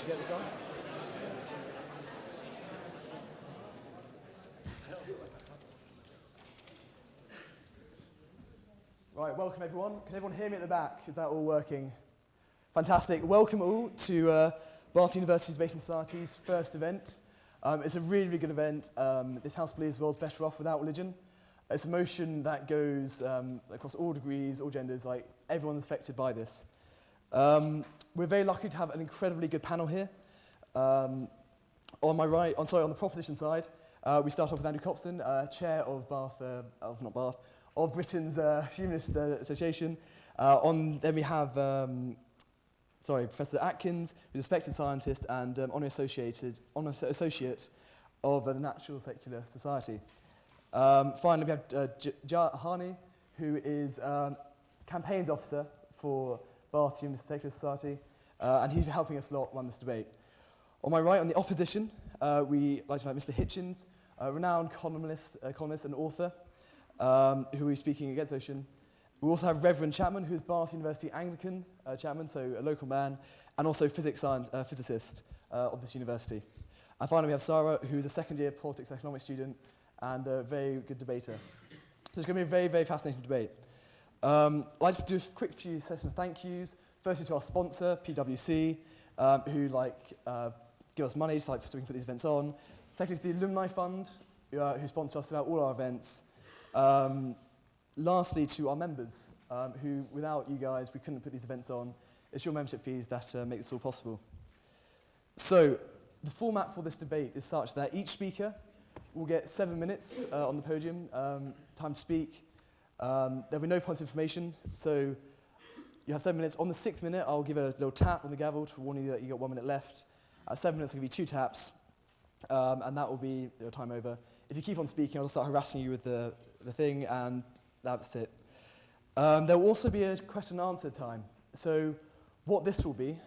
Should we get this on? Right, welcome everyone. Can everyone hear me at the back? Is that all working? Fantastic. Welcome all to Bath University's Debating Society's first event. It's a really, really good event. This house believes the world's better off without religion. It's a motion that goes across all degrees, all genders, like everyone's affected by this. We're very lucky to have an incredibly good panel here. On my right, on the proposition side, we start off with Andrew Copson, chair of of Britain's Humanist Association. Then we have Professor Atkins, who's a respected scientist and honorary associate of the Natural Secular Society. Finally, we have Juhani, who is campaigns officer for Bath Humanist Secular Society, and he's been helping us a lot run this debate. On my right, on the opposition, we like to invite Mr. Hitchens, a renowned economist and author, who will be speaking against the motion. We also have Reverend Chapman, who's Bath University Anglican Chapman, so a local man, and also physicist of this university. And finally, we have Sara, who is a second-year politics and economics student and a very good debater. So it's going to be a very, very fascinating debate. I'd like to do a quick few sessions of thank yous. Firstly, to our sponsor, PwC, who give us money so we can put these events on. Secondly, to the Alumni Fund, who sponsor us throughout all our events. Lastly, to our members, who, without you guys, we couldn't put these events on. It's your membership fees that make this all possible. So, the format for this debate is such that each speaker will get 7 minutes on the podium, time to speak. There'll be no points of information, so you have 7 minutes. On the 6th minute, I'll give a little tap on the gavel to warn you that you've got 1 minute left. At 7 minutes, I'll give you 2 taps, and that will be your time over. If you keep on speaking, I'll start harassing you with the thing, and that's it. There will also be a question and answer time. So what this will be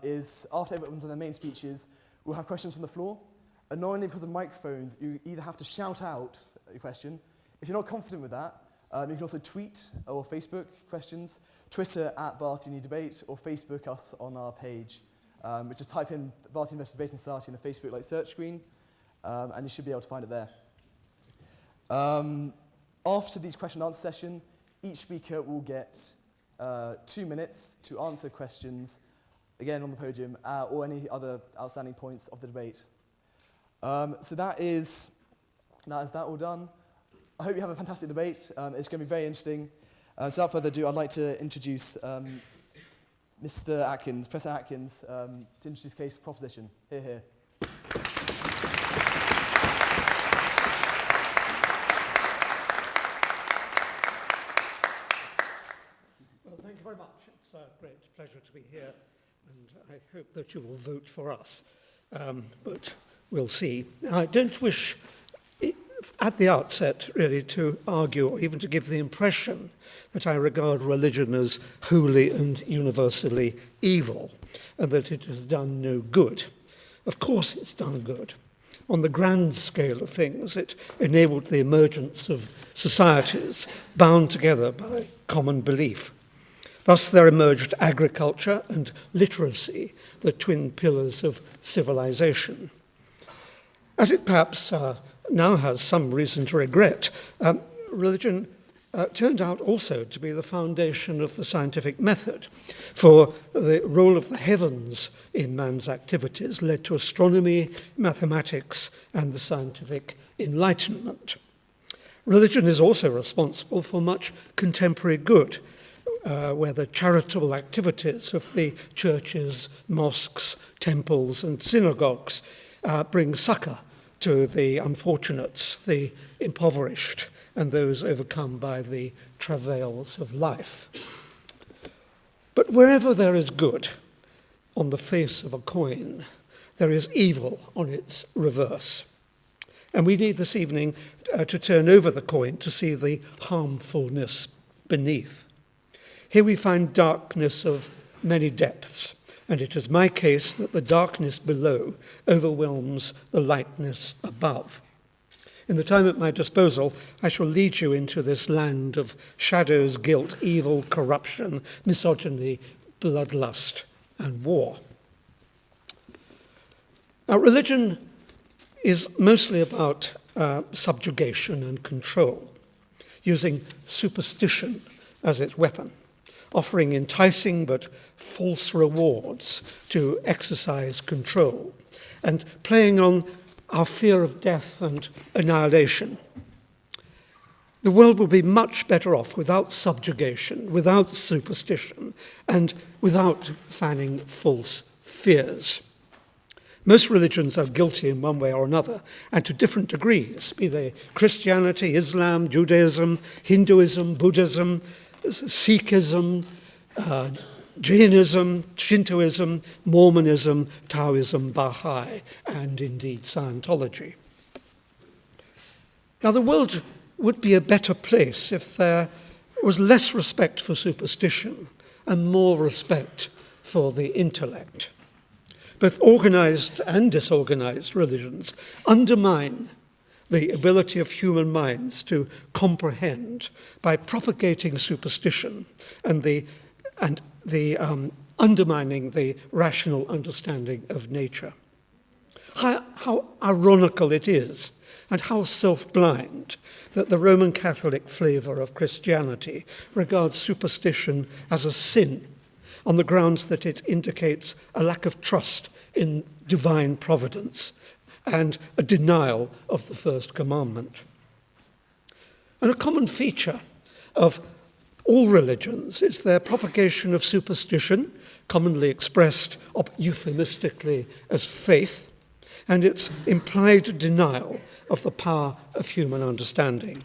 is, after everyone's done their main speeches, we'll have questions from the floor. Annoyingly, because of microphones, you either have to shout out your question. If you're not confident with that, you can also tweet or Facebook questions, Twitter at Bath Uni Debate, or Facebook us on our page. Which is type in Bath University Debating Society in the Facebook search screen, and you should be able to find it there. After these question and answer session, each speaker will get 2 minutes to answer questions, again on the podium, or any other outstanding points of the debate. So that is that all done. I hope you have a fantastic debate. It's going to be very interesting. So without further ado, I'd like to introduce Mr. Atkins, Professor Atkins, to introduce his case for proposition. Hear, hear. Well, thank you very much. It's a great pleasure to be here, and I hope that you will vote for us. But we'll see. I don't wish, at the outset, really, to argue or even to give the impression that I regard religion as wholly and universally evil, and that it has done no good. Of course it's done good. On the grand scale of things, it enabled the emergence of societies bound together by common belief. Thus there emerged agriculture and literacy, the twin pillars of civilization. As it perhaps now has some reason to regret, religion turned out also to be the foundation of the scientific method, for the role of the heavens in man's activities led to astronomy, mathematics, and the scientific Enlightenment. Religion is also responsible for much contemporary good, where the charitable activities of the churches, mosques, temples, and synagogues bring succor to the unfortunates, the impoverished, and those overcome by the travails of life. But wherever there is good on the face of a coin, there is evil on its reverse. And we need this evening to turn over the coin to see the harmfulness beneath. Here we find darkness of many depths, and it is my case that the darkness below overwhelms the lightness above. In the time at my disposal, I shall lead you into this land of shadows, guilt, evil, corruption, misogyny, bloodlust, and war. Now, religion is mostly about subjugation and control, using superstition as its weapon, offering enticing but false rewards to exercise control, and playing on our fear of death and annihilation. The world will be much better off without subjugation, without superstition, and without fanning false fears. Most religions are guilty in one way or another, and to different degrees, be they Christianity, Islam, Judaism, Hinduism, Buddhism, Sikhism, Jainism, Shintoism, Mormonism, Taoism, Baha'i, and indeed Scientology. Now, the world would be a better place if there was less respect for superstition and more respect for the intellect. Both organized and disorganized religions undermine the ability of human minds to comprehend by propagating superstition and undermining the rational understanding of nature. How ironical it is, and how self-blind, that the Roman Catholic flavour of Christianity regards superstition as a sin on the grounds that it indicates a lack of trust in divine providence and a denial of the first commandment. And a common feature of all religions is their propagation of superstition, commonly expressed euphemistically as faith, and its implied denial of the power of human understanding.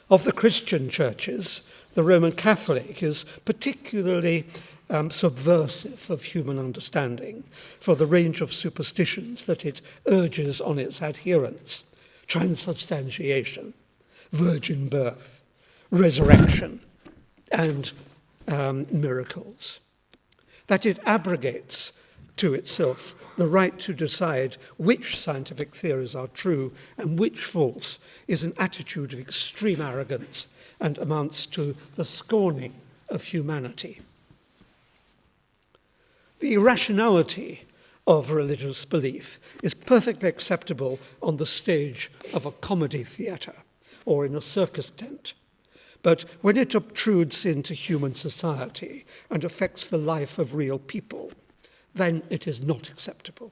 Of the Christian churches, the Roman Catholic is particularly subversive of human understanding for the range of superstitions that it urges on its adherents: transubstantiation, virgin birth, resurrection, and miracles. That it abrogates to itself the right to decide which scientific theories are true and which false is an attitude of extreme arrogance and amounts to the scorning of humanity. The irrationality of religious belief is perfectly acceptable on the stage of a comedy theatre or in a circus tent. But when it obtrudes into human society and affects the life of real people, then it is not acceptable.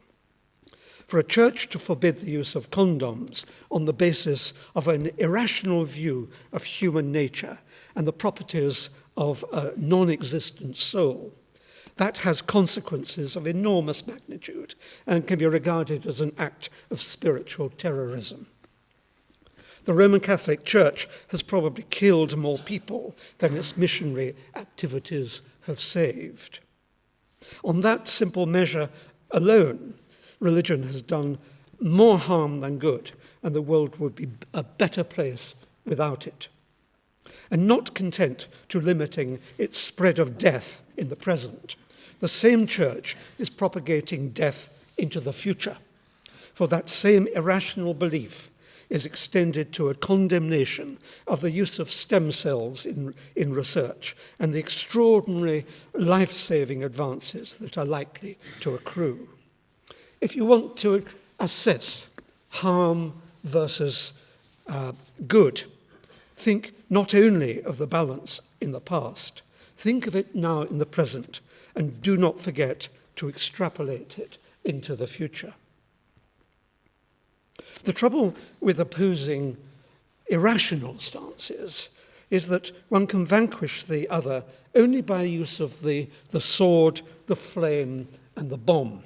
For a church to forbid the use of condoms on the basis of an irrational view of human nature and the properties of a non-existent soul, that has consequences of enormous magnitude and can be regarded as an act of spiritual terrorism. The Roman Catholic Church has probably killed more people than its missionary activities have saved. On that simple measure alone, religion has done more harm than good, and the world would be a better place without it. And not content to limiting its spread of death in the present, the same church is propagating death into the future, for that same irrational belief is extended to a condemnation of the use of stem cells in research and the extraordinary life-saving advances that are likely to accrue. If you want to assess harm versus good, think not only of the balance in the past, think of it now in the present, and do not forget to extrapolate it into the future. The trouble with opposing irrational stances is that one can vanquish the other only by the use of the sword, the flame, and the bomb.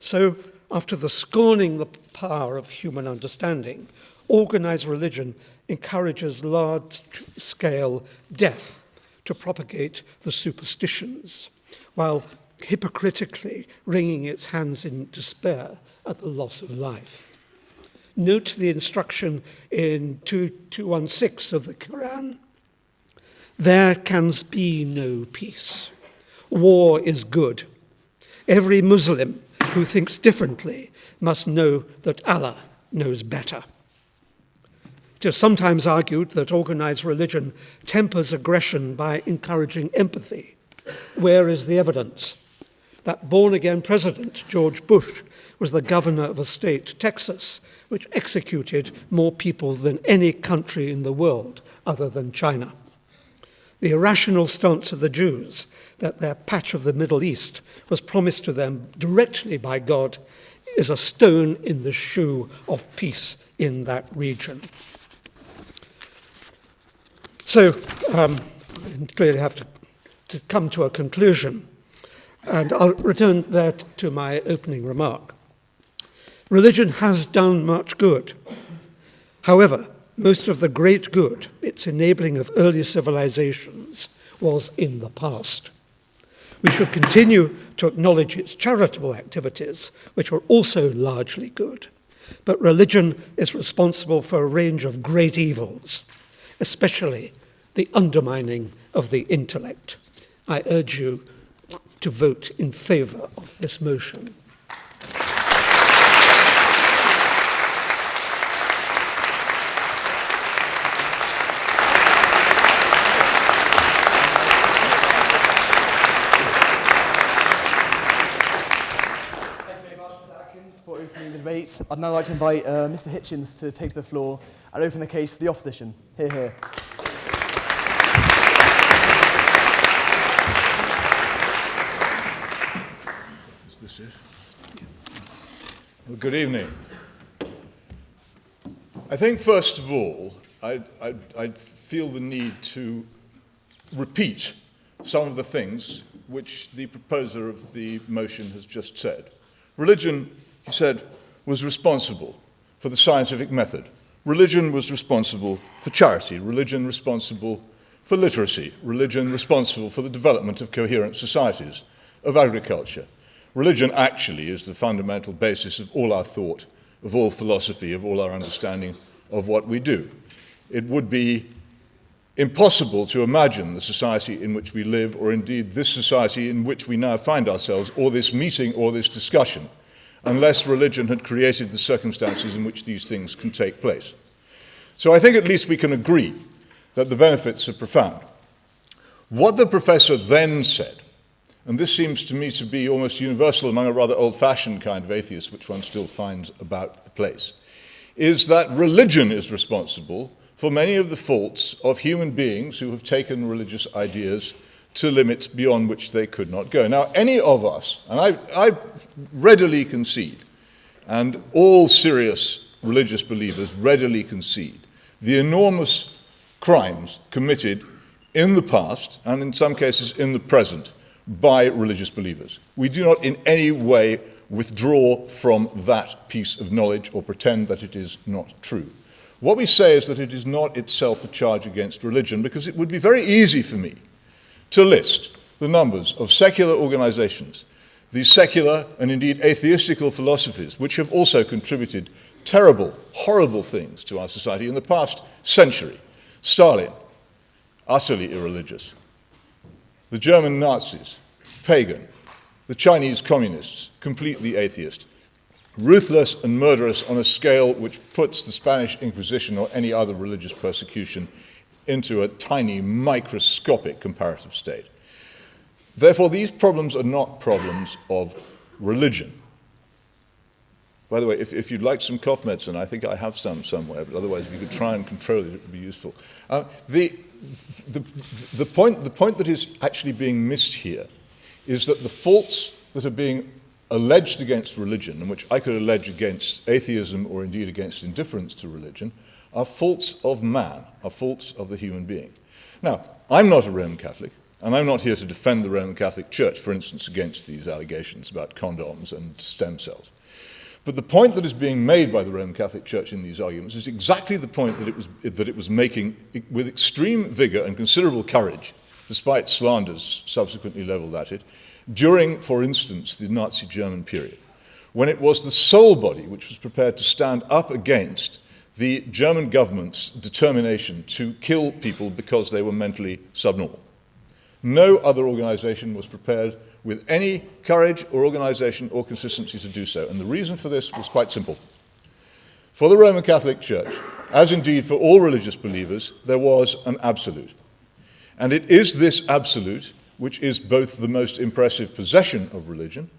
So, after the scorning the power of human understanding, organized religion encourages large-scale death to propagate the superstitions, while hypocritically wringing its hands in despair at the loss of life. Note the instruction in 216 of the Quran: there can be no peace. War is good. Every Muslim who thinks differently must know that Allah knows better. It is sometimes argued that organized religion tempers aggression by encouraging empathy. Where is the evidence? That born-again President George Bush was the governor of a state, Texas, which executed more people than any country in the world other than China. The irrational stance of the Jews that their patch of the Middle East was promised to them directly by God is a stone in the shoe of peace in that region. So, I clearly have to come to a conclusion, and I'll return there to my opening remark. Religion has done much good. However, most of the great good, its enabling of early civilizations, was in the past. We should continue to acknowledge its charitable activities, which are also largely good. But religion is responsible for a range of great evils, especially the undermining of the intellect. I urge you to vote in favour of this motion. For opening the debate. I'd now like to invite Mr. Hitchens to take to the floor and open the case for the opposition. Hear, hear. Is this it? Well, good evening. I think, first of all, I feel the need to repeat some of the things which the proposer of the motion has just said. Religion, he said, was responsible for the scientific method. Religion was responsible for charity. Religion responsible for literacy. Religion responsible for the development of coherent societies, of agriculture. Religion actually is the fundamental basis of all our thought, of all philosophy, of all our understanding of what we do. It would be impossible to imagine the society in which we live, or indeed this society in which we now find ourselves, or this meeting, or this discussion, unless religion had created the circumstances in which these things can take place. So I think at least we can agree that the benefits are profound. What the professor then said, and this seems to me to be almost universal among a rather old-fashioned kind of atheists, which one still finds about the place, is that religion is responsible for many of the faults of human beings who have taken religious ideas to limits beyond which they could not go. Now, any of us, and I readily concede, and all serious religious believers readily concede, the enormous crimes committed in the past, and in some cases in the present, by religious believers. We do not in any way withdraw from that piece of knowledge or pretend that it is not true. What we say is that it is not itself a charge against religion, because it would be very easy for me to list the numbers of secular organizations, the secular and indeed atheistical philosophies, which have also contributed terrible, horrible things to our society in the past century. Stalin, utterly irreligious. The German Nazis, pagan. The Chinese communists, completely atheist. Ruthless and murderous on a scale which puts the Spanish Inquisition or any other religious persecution into a tiny, microscopic comparative state. Therefore, these problems are not problems of religion. By the way, if you'd like some cough medicine, I think I have some somewhere, but otherwise if you could try and control it, it would be useful. The point that is actually being missed here is that the faults that are being alleged against religion, and which I could allege against atheism or indeed against indifference to religion, are faults of man, are faults of the human being. Now, I'm not a Roman Catholic, and I'm not here to defend the Roman Catholic Church, for instance, against these allegations about condoms and stem cells. But the point that is being made by the Roman Catholic Church in these arguments is exactly the point that it was making with extreme vigor and considerable courage, despite slanders subsequently leveled at it, during, for instance, the Nazi German period, when it was the sole body which was prepared to stand up against the German government's determination to kill people because they were mentally subnormal. No other organization was prepared with any courage or organization or consistency to do so. And the reason for this was quite simple. For the Roman Catholic Church, as indeed for all religious believers, there was an absolute. And it is this absolute which is both the most impressive possession of religion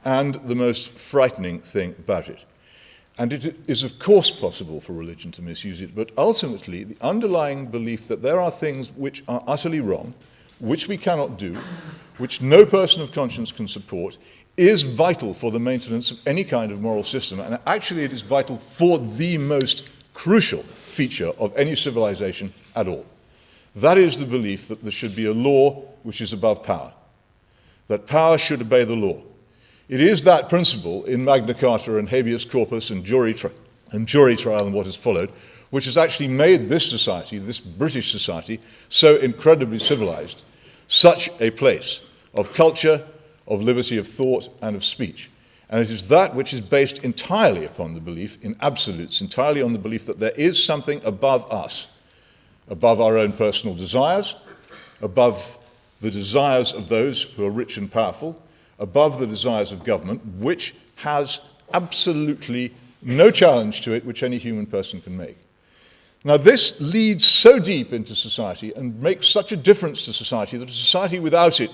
and the most frightening thing about it. And it is, of course, possible for religion to misuse it, but ultimately, the underlying belief that there are things which are utterly wrong, which we cannot do, which no person of conscience can support, is vital for the maintenance of any kind of moral system. And actually, it is vital for the most crucial feature of any civilization at all. That is the belief that there should be a law which is above power, that power should obey the law. It is that principle in Magna Carta and habeas corpus and jury trial and what has followed, which has actually made this society, this British society, so incredibly civilized, such a place of culture, of liberty of thought and of speech. And it is that which is based entirely upon the belief in absolutes, entirely on the belief that there is something above us, above our own personal desires, above the desires of those who are rich and powerful, above the desires of government, which has absolutely no challenge to it which any human person can make. Now, this leads so deep into society and makes such a difference to society that a society without it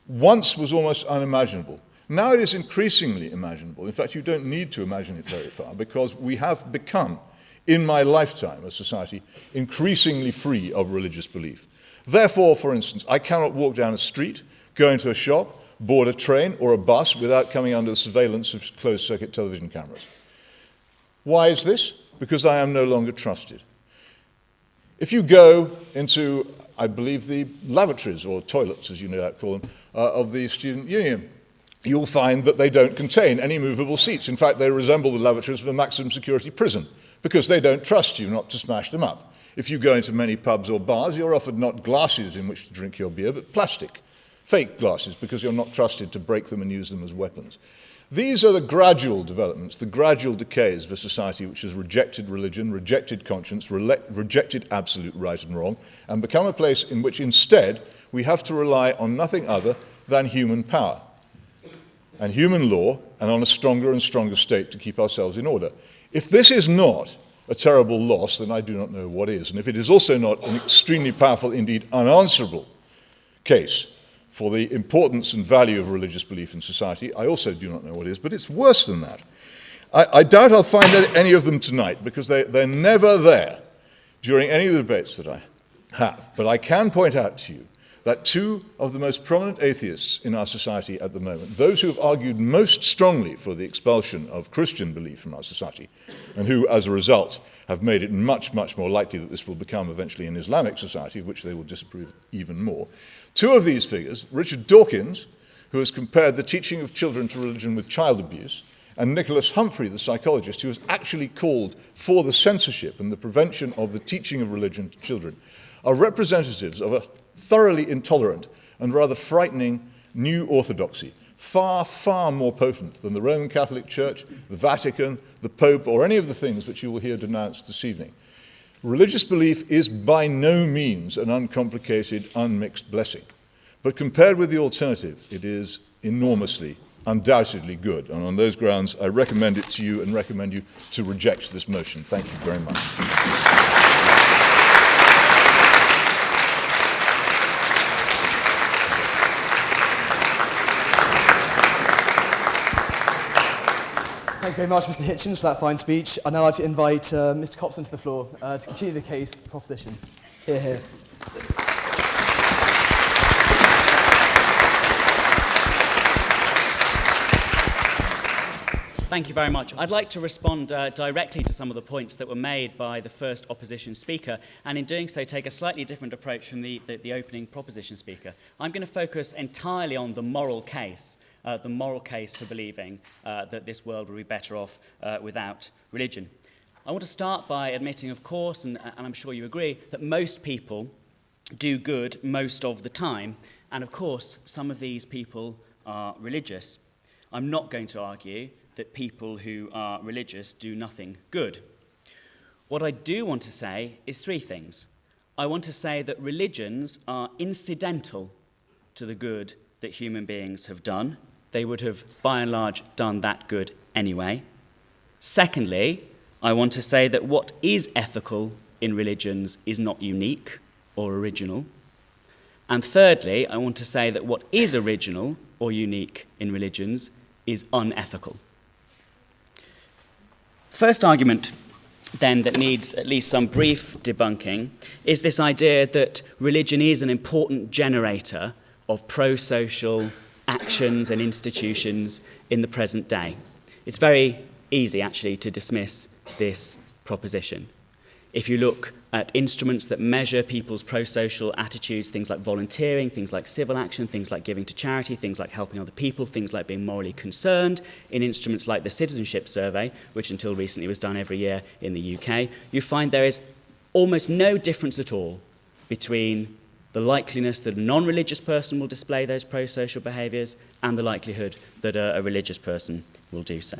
once was almost unimaginable. Now it is increasingly imaginable. In fact, you don't need to imagine it very far, because we have become, in my lifetime, a society increasingly free of religious belief. Therefore, for instance, I cannot walk down a street, go into a shop, board a train or a bus without coming under the surveillance of closed-circuit television cameras. Why is this? Because I am no longer trusted. If you go into, I believe, the lavatories, or toilets, as you no doubt call them, of the student union, you'll find that they don't contain any movable seats. In fact, they resemble the lavatories of a maximum security prison, because they don't trust you not to smash them up. If you go into many pubs or bars, you're offered not glasses in which to drink your beer, but plastic, fake glasses, because you're not trusted to break them and use them as weapons. These are the gradual developments, the gradual decays of a society which has rejected religion, rejected conscience, rejected absolute right and wrong, and become a place in which instead we have to rely on nothing other than human power and human law, and on a stronger and stronger state to keep ourselves in order. If this is not a terrible loss, then I do not know what is. And if it is also not an extremely powerful, indeed unanswerable case for the importance and value of religious belief in society, I also do not know what is, but it's worse than that. I doubt I'll find any of them tonight, because they're never there during any of the debates that I have. But I can point out to you that two of the most prominent atheists in our society at the moment, those who have argued most strongly for the expulsion of Christian belief from our society, and who, as a result, have made it much, much more likely that this will become eventually an Islamic society, of which they will disapprove even more. Two of these figures, Richard Dawkins, who has compared the teaching of children to religion with child abuse, and Nicholas Humphrey, the psychologist, who has actually called for the censorship and the prevention of the teaching of religion to children, are representatives of a thoroughly intolerant and rather frightening new orthodoxy, far, far more potent than the Roman Catholic Church, the Vatican, the Pope, or any of the things which you will hear denounced this evening. Religious belief is by no means an uncomplicated, unmixed blessing, but compared with the alternative, it is enormously, undoubtedly good. And on those grounds, I recommend it to you and recommend you to reject this motion. Thank you very much. Thank you very much, Mr. Hitchens, for that fine speech. I'd now like to invite Mr. Copson to the floor to continue the case for the proposition. Hear, hear. Thank you very much. I'd like to respond directly to some of the points that were made by the first opposition speaker, and in doing so take a slightly different approach from the opening proposition speaker. I'm going to focus entirely on the moral case for believing that this world would be better off without religion. I want to start by admitting, of course, and I'm sure you agree, that most people do good most of the time, and of course, some of these people are religious. I'm not going to argue that people who are religious do nothing good. What I do want to say is three things. I want to say that religions are incidental to the good that human beings have done. They would have, by and large, done that good anyway. Secondly, I want to say that what is ethical in religions is not unique or original. And thirdly, I want to say that what is original or unique in religions is unethical. First argument, then, that needs at least some brief debunking is this idea that religion is an important generator of pro-social actions and institutions in the present day. It's very easy, actually, to dismiss this proposition. If you look at instruments that measure people's pro-social attitudes, things like volunteering, things like civil action, things like giving to charity, things like helping other people, things like being morally concerned, in instruments like the Citizenship Survey, which until recently was done every year in the UK, you find there is almost no difference at all between the likeliness that a non-religious person will display those pro-social behaviours and the likelihood that a religious person will do so.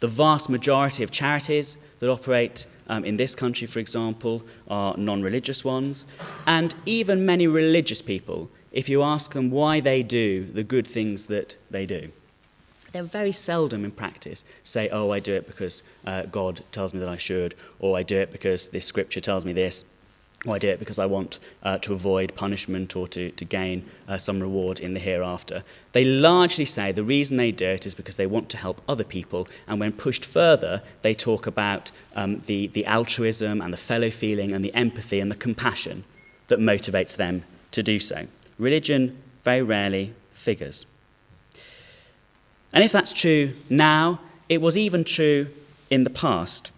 The vast majority of charities that operate in this country, for example, are non-religious ones. And even many religious people, if you ask them why they do the good things that they do, they're very seldom in practice say, oh, I do it because God tells me that I should, or I do it because this scripture tells me this, or I do it because I want to avoid punishment or to gain some reward in the hereafter. They largely say the reason they do it is because they want to help other people, and when pushed further, they talk about the altruism and the fellow feeling and the empathy and the compassion that motivates them to do so. Religion very rarely figures. And if that's true now, it was even true in the past.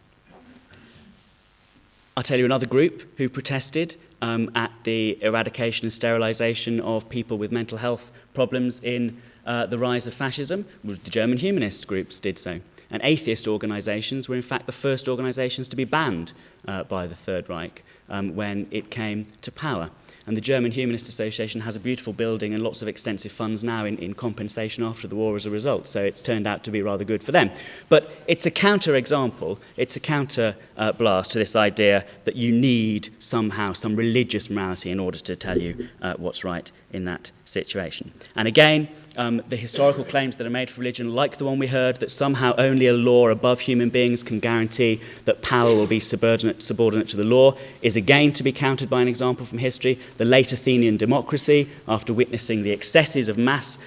I'll tell you another group who protested at the eradication and sterilisation of people with mental health problems in the rise of fascism. The German humanist groups did so. And atheist organisations were in fact the first organisations to be banned by the Third Reich when it came to power. And the German Humanist Association has a beautiful building and lots of extensive funds now in compensation after the war as a result. So it's turned out to be rather good for them. But it's a counter-example, it's a counter-blast to this idea that you need somehow some religious morality in order to tell you what's right in that situation. And again, the historical claims that are made for religion, like the one we heard, that somehow only a law above human beings can guarantee that power will be subordinate to the law, is again to be countered by an example from history. The late Athenian democracy, after witnessing the excesses of mass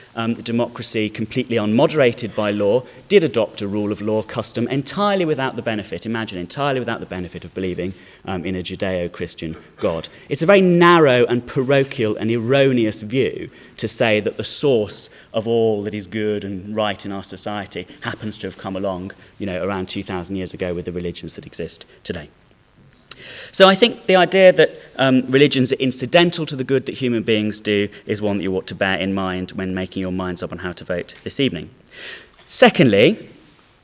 democracy completely unmoderated by law, did adopt a rule of law custom entirely without the benefit, imagine, entirely without the benefit of believing in a Judeo-Christian God. It's a very narrow and parochial and erroneous view to say that the source of all that is good and right in our society happens to have come along, around 2,000 years ago with the religions that exist today. So I think the idea that religions are incidental to the good that human beings do is one that you ought to bear in mind when making your minds up on how to vote this evening. Secondly,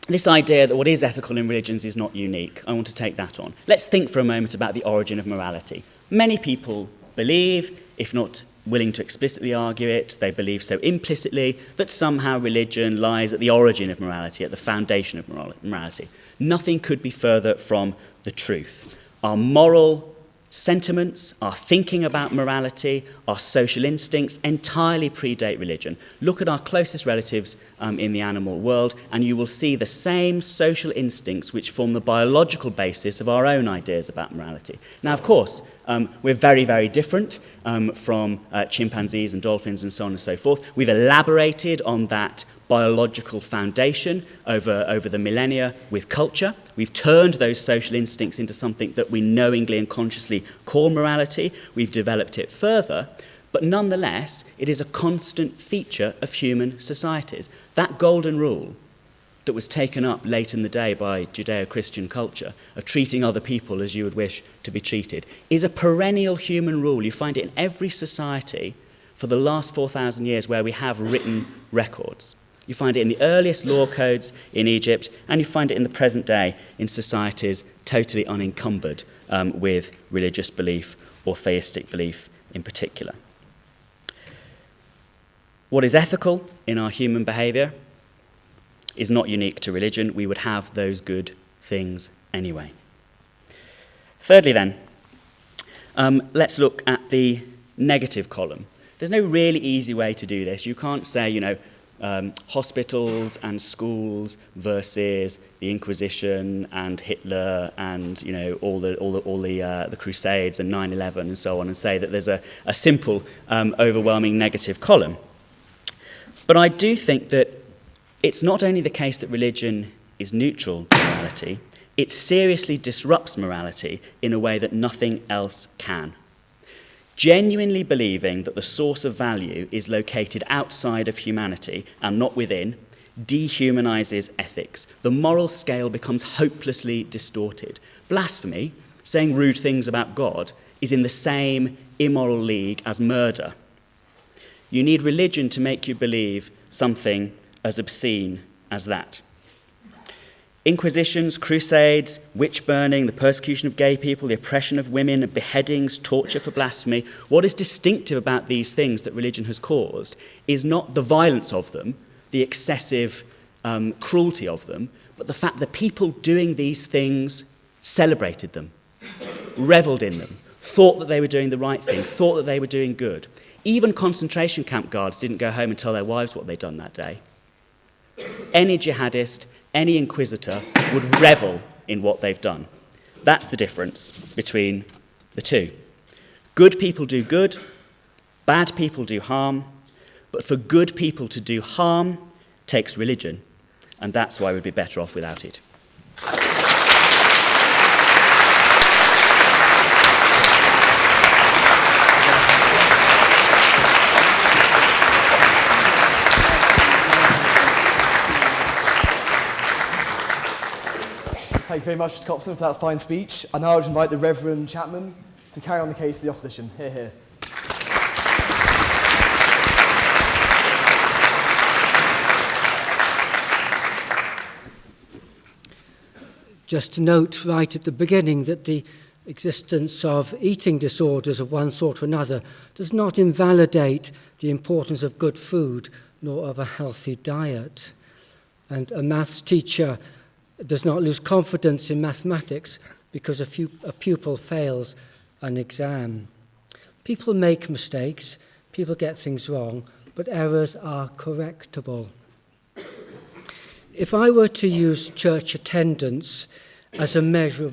this idea that what is ethical in religions is not unique. I want to take that on. Let's think for a moment about the origin of morality. Many people believe, if not willing to explicitly argue it, they believe so implicitly, that somehow religion lies at the origin of morality, at the foundation of morality. Nothing could be further from the truth. Our moral sentiments, our thinking about morality, our social instincts entirely predate religion. Look at our closest relatives in the animal world, and you will see the same social instincts which form the biological basis of our own ideas about morality. Now, of course, we're very, very different from chimpanzees and dolphins and so on and so forth. We've elaborated on that biological foundation over the millennia with culture. We've turned those social instincts into something that we knowingly and consciously call morality. We've developed it further, but nonetheless, it is a constant feature of human societies. That golden rule that was taken up late in the day by Judeo-Christian culture of treating other people as you would wish to be treated is a perennial human rule. You find it in every society for the last 4,000 years where we have written records. You find it in the earliest law codes in Egypt, and you find it in the present day in societies totally unencumbered with religious belief or theistic belief in particular. What is ethical in our human behaviour is not unique to religion. We would have those good things anyway. Thirdly then, let's look at the negative column. There's no really easy way to do this. You can't say, hospitals and schools versus the Inquisition and Hitler and all the Crusades and 9/11 and so on, and say that there's a simple, overwhelming negative column. But I do think that It's not only the case that religion is neutral to morality, it seriously disrupts morality in a way that nothing else can. Genuinely believing that the source of value is located outside of humanity and not within dehumanizes ethics. The moral scale becomes hopelessly distorted. Blasphemy, saying rude things about God, is in the same immoral league as murder. You need religion to make you believe something as obscene as that. Inquisitions, crusades, witch-burning, the persecution of gay people, the oppression of women, beheadings, torture for blasphemy. What is distinctive about these things that religion has caused is not the violence of them, the excessive cruelty of them, but the fact that people doing these things celebrated them, revelled in them, thought that they were doing the right thing, thought that they were doing good. Even concentration camp guards didn't go home and tell their wives what they'd done that day. Any jihadist, any inquisitor would revel in what they've done. That's the difference between the two. Good people do good, bad people do harm, but for good people to do harm takes religion, and that's why we'd be better off without it. Thank you very much, Mr. Copson, for that fine speech. I now would invite the Reverend Chapman to carry on the case of the opposition. Hear, hear. Just to note right at the beginning that the existence of eating disorders of one sort or another does not invalidate the importance of good food nor of a healthy diet. And a maths teacher does not lose confidence in mathematics because a pupil fails an exam. People make mistakes, people get things wrong, but errors are correctable. If I were to use church attendance as a measure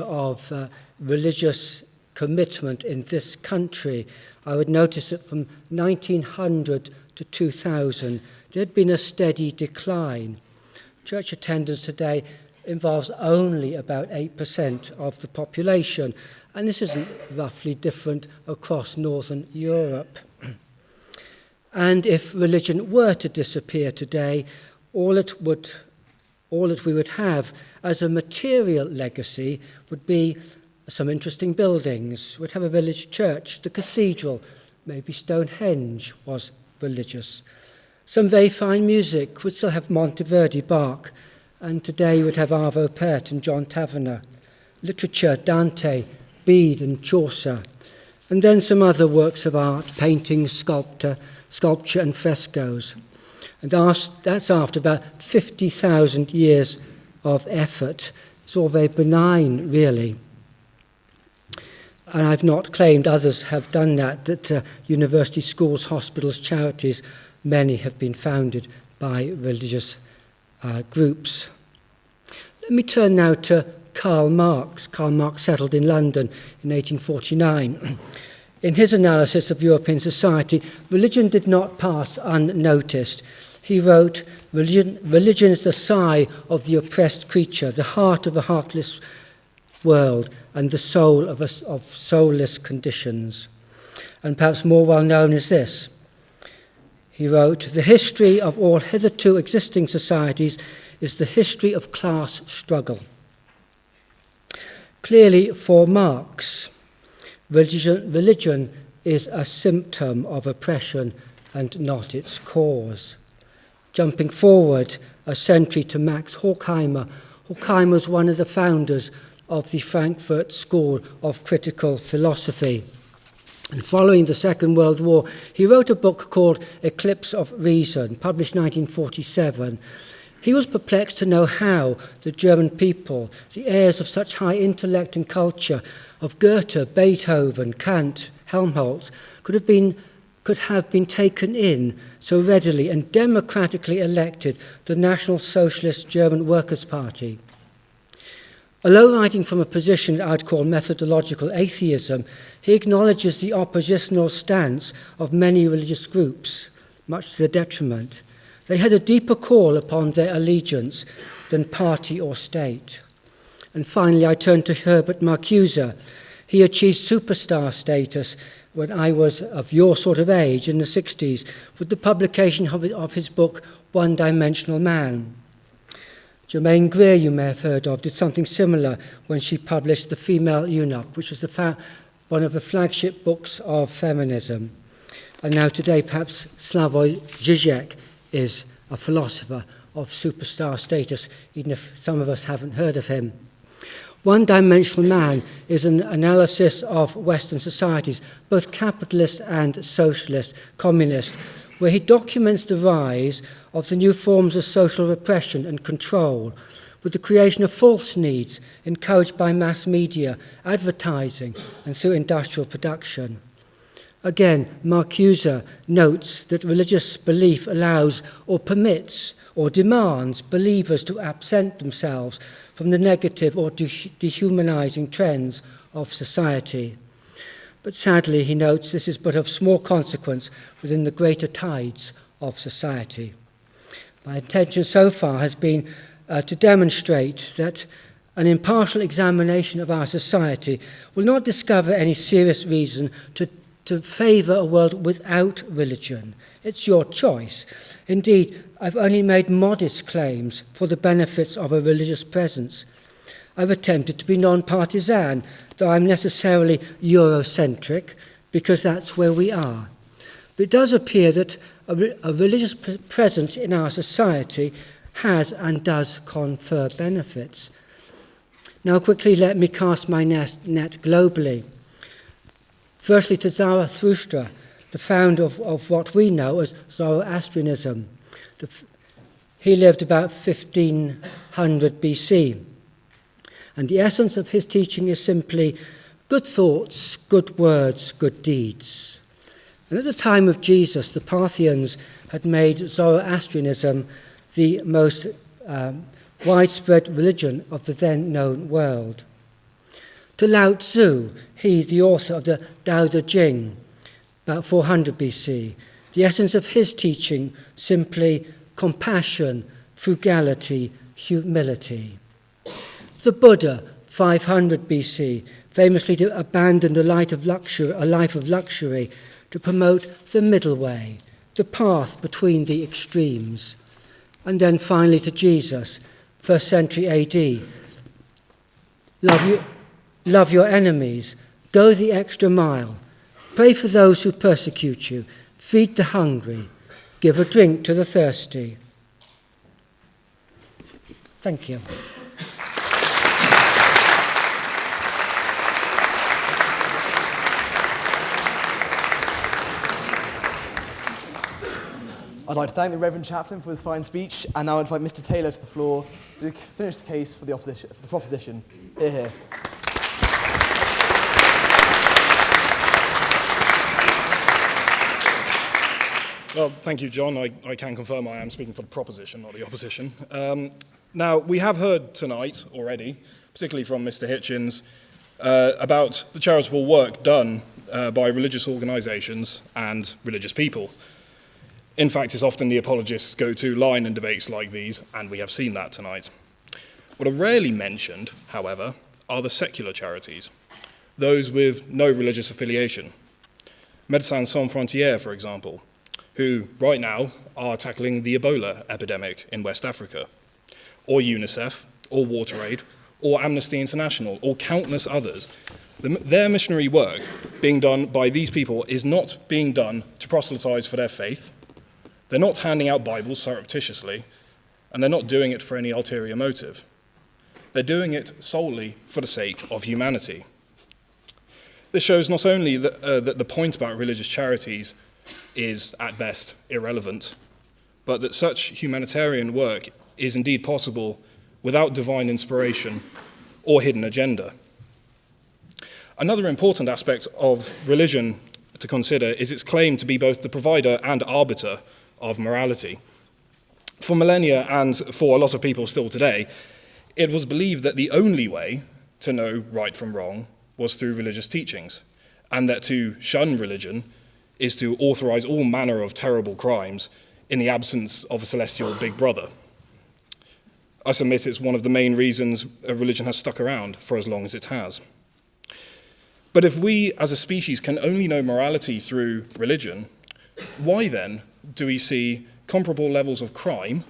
of religious commitment in this country, I would notice that from 1900 to 2000, there had been a steady decline. Church attendance today involves only about 8% of the population, and this isn't roughly different across Northern Europe. And if religion were to disappear today, all that we would have as a material legacy would be some interesting buildings. We'd have a village church, the cathedral, maybe Stonehenge was religious. Some very fine music would still have Monteverdi, Bach, and today would have Arvo Pärt and John Tavener. Literature, Dante, Bede and Chaucer. And then some other works of art, paintings, sculpture and frescoes. And that's after about 50,000 years of effort. It's all very benign, really. And I've not claimed others have done that university schools, hospitals, charities, many have been founded by religious groups. Let me turn now to Karl Marx. Karl Marx settled in London in 1849. In his analysis of European society, religion did not pass unnoticed. He wrote, religion is the sigh of the oppressed creature, the heart of a heartless world, and the soul of soulless conditions. And perhaps more well known is this. He wrote, the history of all hitherto existing societies is the history of class struggle. Clearly, for Marx, religion is a symptom of oppression and not its cause. Jumping forward a century to Max Horkheimer, Horkheimer was one of the founders of the Frankfurt School of Critical Philosophy. And following the Second World War, he wrote a book called Eclipse of Reason, published in 1947. He was perplexed to know how the German people, the heirs of such high intellect and culture, of Goethe, Beethoven, Kant, Helmholtz, could have been taken in so readily and democratically elected the National Socialist German Workers' Party. Although writing from a position I'd call methodological atheism, he acknowledges the oppositional stance of many religious groups, much to their detriment. They had a deeper call upon their allegiance than party or state. And finally, I turn to Herbert Marcuse. He achieved superstar status when I was of your sort of age, in the 60s, with the publication of his book, One-Dimensional Man. Germaine Greer, you may have heard of, did something similar when she published The Female Eunuch, which was one of the flagship books of feminism. And now today, perhaps Slavoj Žižek is a philosopher of superstar status, even if some of us haven't heard of him. One-Dimensional Man is an analysis of Western societies, both capitalist and socialist, communist, where he documents the rise of the new forms of social repression and control, with the creation of false needs encouraged by mass media, advertising, and through industrial production. Again, Marcuse notes that religious belief allows or permits or demands believers to absent themselves from the negative or dehumanizing trends of society. But sadly, he notes, this is but of small consequence within the greater tides of society. My intention so far has been to demonstrate that an impartial examination of our society will not discover any serious reason to favour a world without religion. It's your choice. Indeed, I've only made modest claims for the benefits of a religious presence. I've attempted to be non-partisan, though I'm necessarily Eurocentric, because that's where we are. But it does appear that a religious presence in our society has and does confer benefits. Now quickly let me cast my net globally. Firstly to Zarathustra, the founder of what we know as Zoroastrianism. He lived about 1500 BC. And the essence of his teaching is simply good thoughts, good words, good deeds. And at the time of Jesus, the Parthians had made Zoroastrianism the most widespread religion of the then known world. To Lao Tzu, he, the author of the Tao Te Ching, about 400 BC, the essence of his teaching simply compassion, frugality, humility. The Buddha, 500 BC, famously to abandon a life of luxury to promote the middle way, the path between the extremes. And then finally to Jesus, 1st century AD. Love your enemies, go the extra mile, pray for those who persecute you, feed the hungry, give a drink to the thirsty. Thank you. I'd like to thank the Reverend Chaplain for his fine speech, and now I'd invite Mr. Taylor to the floor to finish the case for the proposition. Hear, hear. Well, thank you, John. I can confirm I am speaking for the proposition, not the opposition. Now, we have heard tonight already, particularly from Mr. Hitchens, about the charitable work done by religious organisations and religious people. In fact, it's often the apologists' go-to line in debates like these, and we have seen that tonight. What are rarely mentioned, however, are the secular charities, those with no religious affiliation. Médecins Sans Frontières, for example, who right now are tackling the Ebola epidemic in West Africa, or UNICEF, or WaterAid, or Amnesty International, or countless others. Their missionary work being done by these people is not being done to proselytize for their faith. They're not handing out Bibles surreptitiously, and they're not doing it for any ulterior motive. They're doing it solely for the sake of humanity. This shows not only that the point about religious charities is, at best, irrelevant, but that such humanitarian work is indeed possible without divine inspiration or hidden agenda. Another important aspect of religion to consider is its claim to be both the provider and arbiter of morality. For millennia, and for a lot of people still today, it was believed that the only way to know right from wrong was through religious teachings, and that to shun religion is to authorize all manner of terrible crimes in the absence of a celestial big brother. I submit it's one of the main reasons a religion has stuck around for as long as it has. But if we as a species can only know morality through religion, why then do we see comparable levels of crime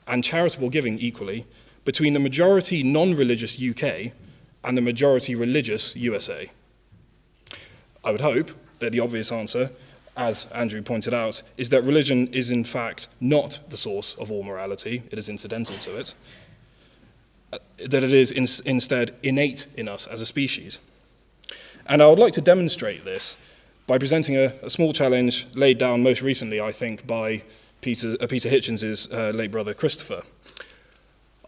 and charitable giving equally between the majority non-religious UK and the majority religious USA? I would hope that the obvious answer, as Andrew pointed out, is that religion is in fact not the source of all morality, it is incidental to it, that it is instead innate in us as a species. And I would like to demonstrate this by presenting a small challenge laid down most recently, I think, by Peter Hitchens' late brother Christopher.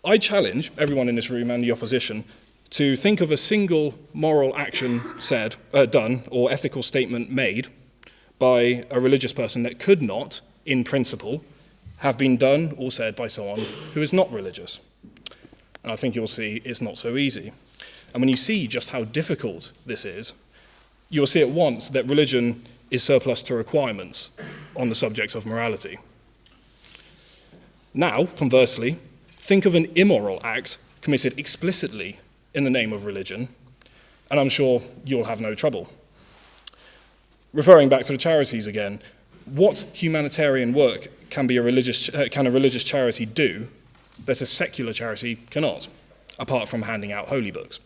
I challenge everyone in this room and the opposition to think of a single moral action done, or ethical statement made by a religious person that could not, in principle, have been done or said by someone who is not religious. And I think you'll see it's not so easy. And when you see just how difficult this is, you'll see at once that religion is surplus to requirements on the subject of morality. Now, conversely, think of an immoral act committed explicitly in the name of religion, and I'm sure you'll have no trouble. Referring back to the charities again, what humanitarian work can a religious charity do that a secular charity cannot, apart from handing out holy books?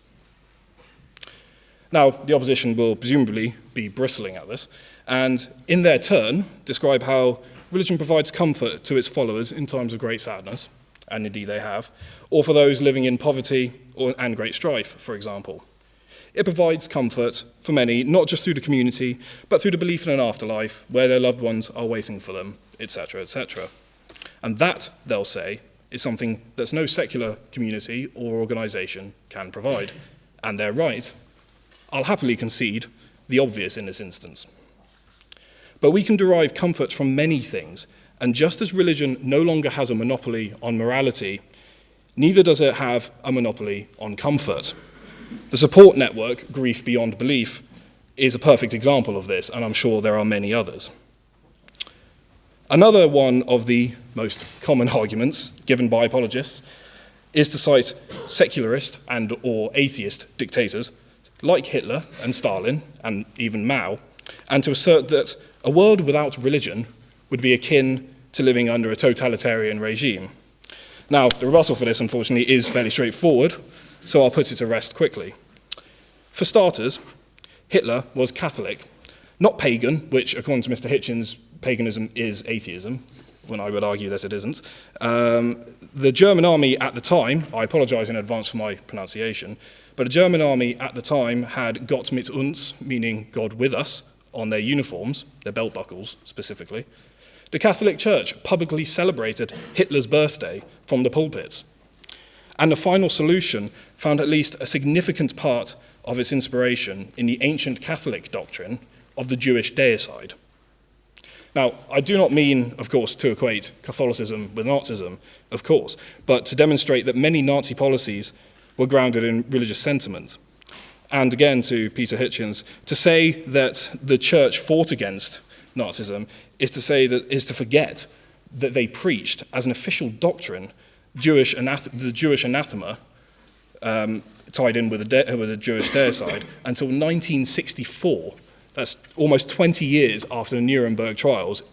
Now, the opposition will presumably be bristling at this, and in their turn describe how religion provides comfort to its followers in times of great sadness, and indeed they have, or for those living in poverty and great strife, for example. It provides comfort for many, not just through the community, but through the belief in an afterlife where their loved ones are waiting for them, etc., etc. And that, they'll say, is something that no secular community or organisation can provide. And they're right. I'll happily concede the obvious in this instance. But we can derive comfort from many things, and just as religion no longer has a monopoly on morality, neither does it have a monopoly on comfort. The support network, Grief Beyond Belief, is a perfect example of this, and I'm sure there are many others. Another one of the most common arguments given by apologists is to cite secularist and or atheist dictators like Hitler and Stalin and even Mao, and to assert that a world without religion would be akin to living under a totalitarian regime. Now, the rebuttal for this, unfortunately, is fairly straightforward, so I'll put it to rest quickly. For starters, Hitler was Catholic, not pagan, which, according to Mr. Hitchens, paganism is atheism, when I would argue that it isn't. The German army at the time, I apologise in advance for my pronunciation, but the German army at the time had Gott mit uns, meaning God with us, on their uniforms, their belt buckles specifically. The Catholic Church publicly celebrated Hitler's birthday from the pulpits. And the final solution found at least a significant part of its inspiration in the ancient Catholic doctrine of the Jewish deicide. Now, I do not mean, of course, to equate Catholicism with Nazism, of course, but to demonstrate that many Nazi policies were grounded in religious sentiment. And again, to Peter Hitchens, to say that the church fought against Nazism is to forget that they preached as an official doctrine the Jewish anathema tied in with the Jewish deicide until 1964. That's almost 20 years after the Nuremberg trials.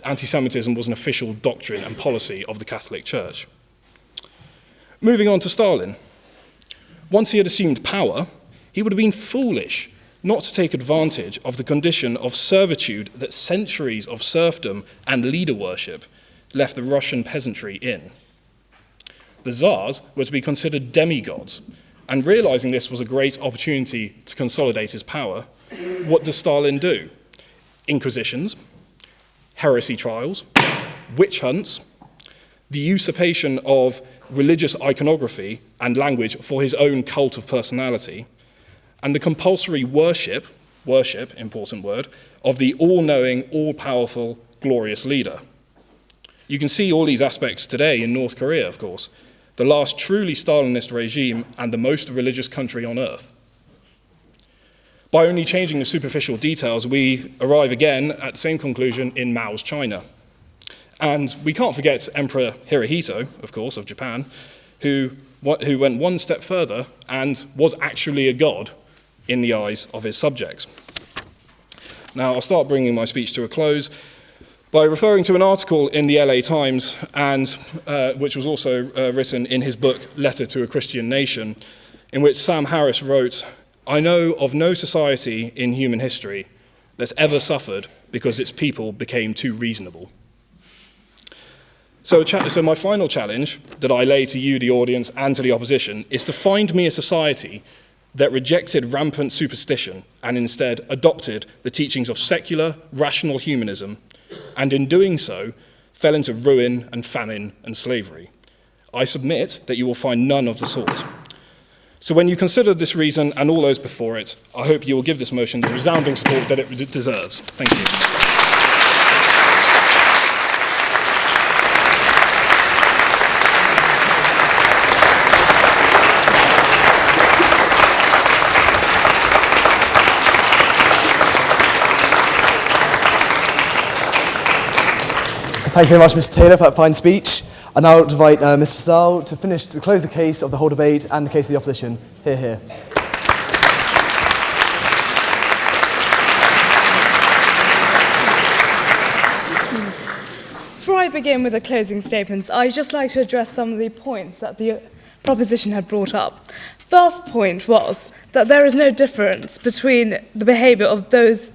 Anti-Semitism was an official doctrine and policy of the Catholic Church. Moving on to Stalin. Once he had assumed power, he would have been foolish not to take advantage of the condition of servitude that centuries of serfdom and leader worship left the Russian peasantry in. The Tsars were to be considered demigods, and realizing this was a great opportunity to consolidate his power, what does Stalin do? Inquisitions, heresy trials, witch hunts, the usurpation of religious iconography and language for his own cult of personality, and the compulsory worship, important word, of the all-knowing, all-powerful, glorious leader. You can see all these aspects today in North Korea, of course, the last truly Stalinist regime and the most religious country on earth. By only changing the superficial details, we arrive again at the same conclusion in Mao's China. And we can't forget Emperor Hirohito, of course, of Japan, who went one step further and was actually a god in the eyes of his subjects. Now, I'll start bringing my speech to a close by referring to an article in the LA Times, and which was also written in his book, Letter to a Christian Nation, in which Sam Harris wrote, "I know of no society in human history that's ever suffered because its people became too reasonable." So my final challenge that I lay to you, the audience, and to the opposition, is to find me a society that rejected rampant superstition and instead adopted the teachings of secular, rational humanism, and in doing so, fell into ruin and famine and slavery. I submit that you will find none of the sort. So when you consider this reason and all those before it, I hope you will give this motion the resounding support that it deserves. Thank you. Thank you very much, Mr. Taylor, for that fine speech. I now invite Ms. Fazal to close the case of the whole debate and the case of the opposition. Hear, hear. Before I begin with the closing statements, I'd just like to address some of the points that the proposition had brought up. First point was that there is no difference between the behaviour of those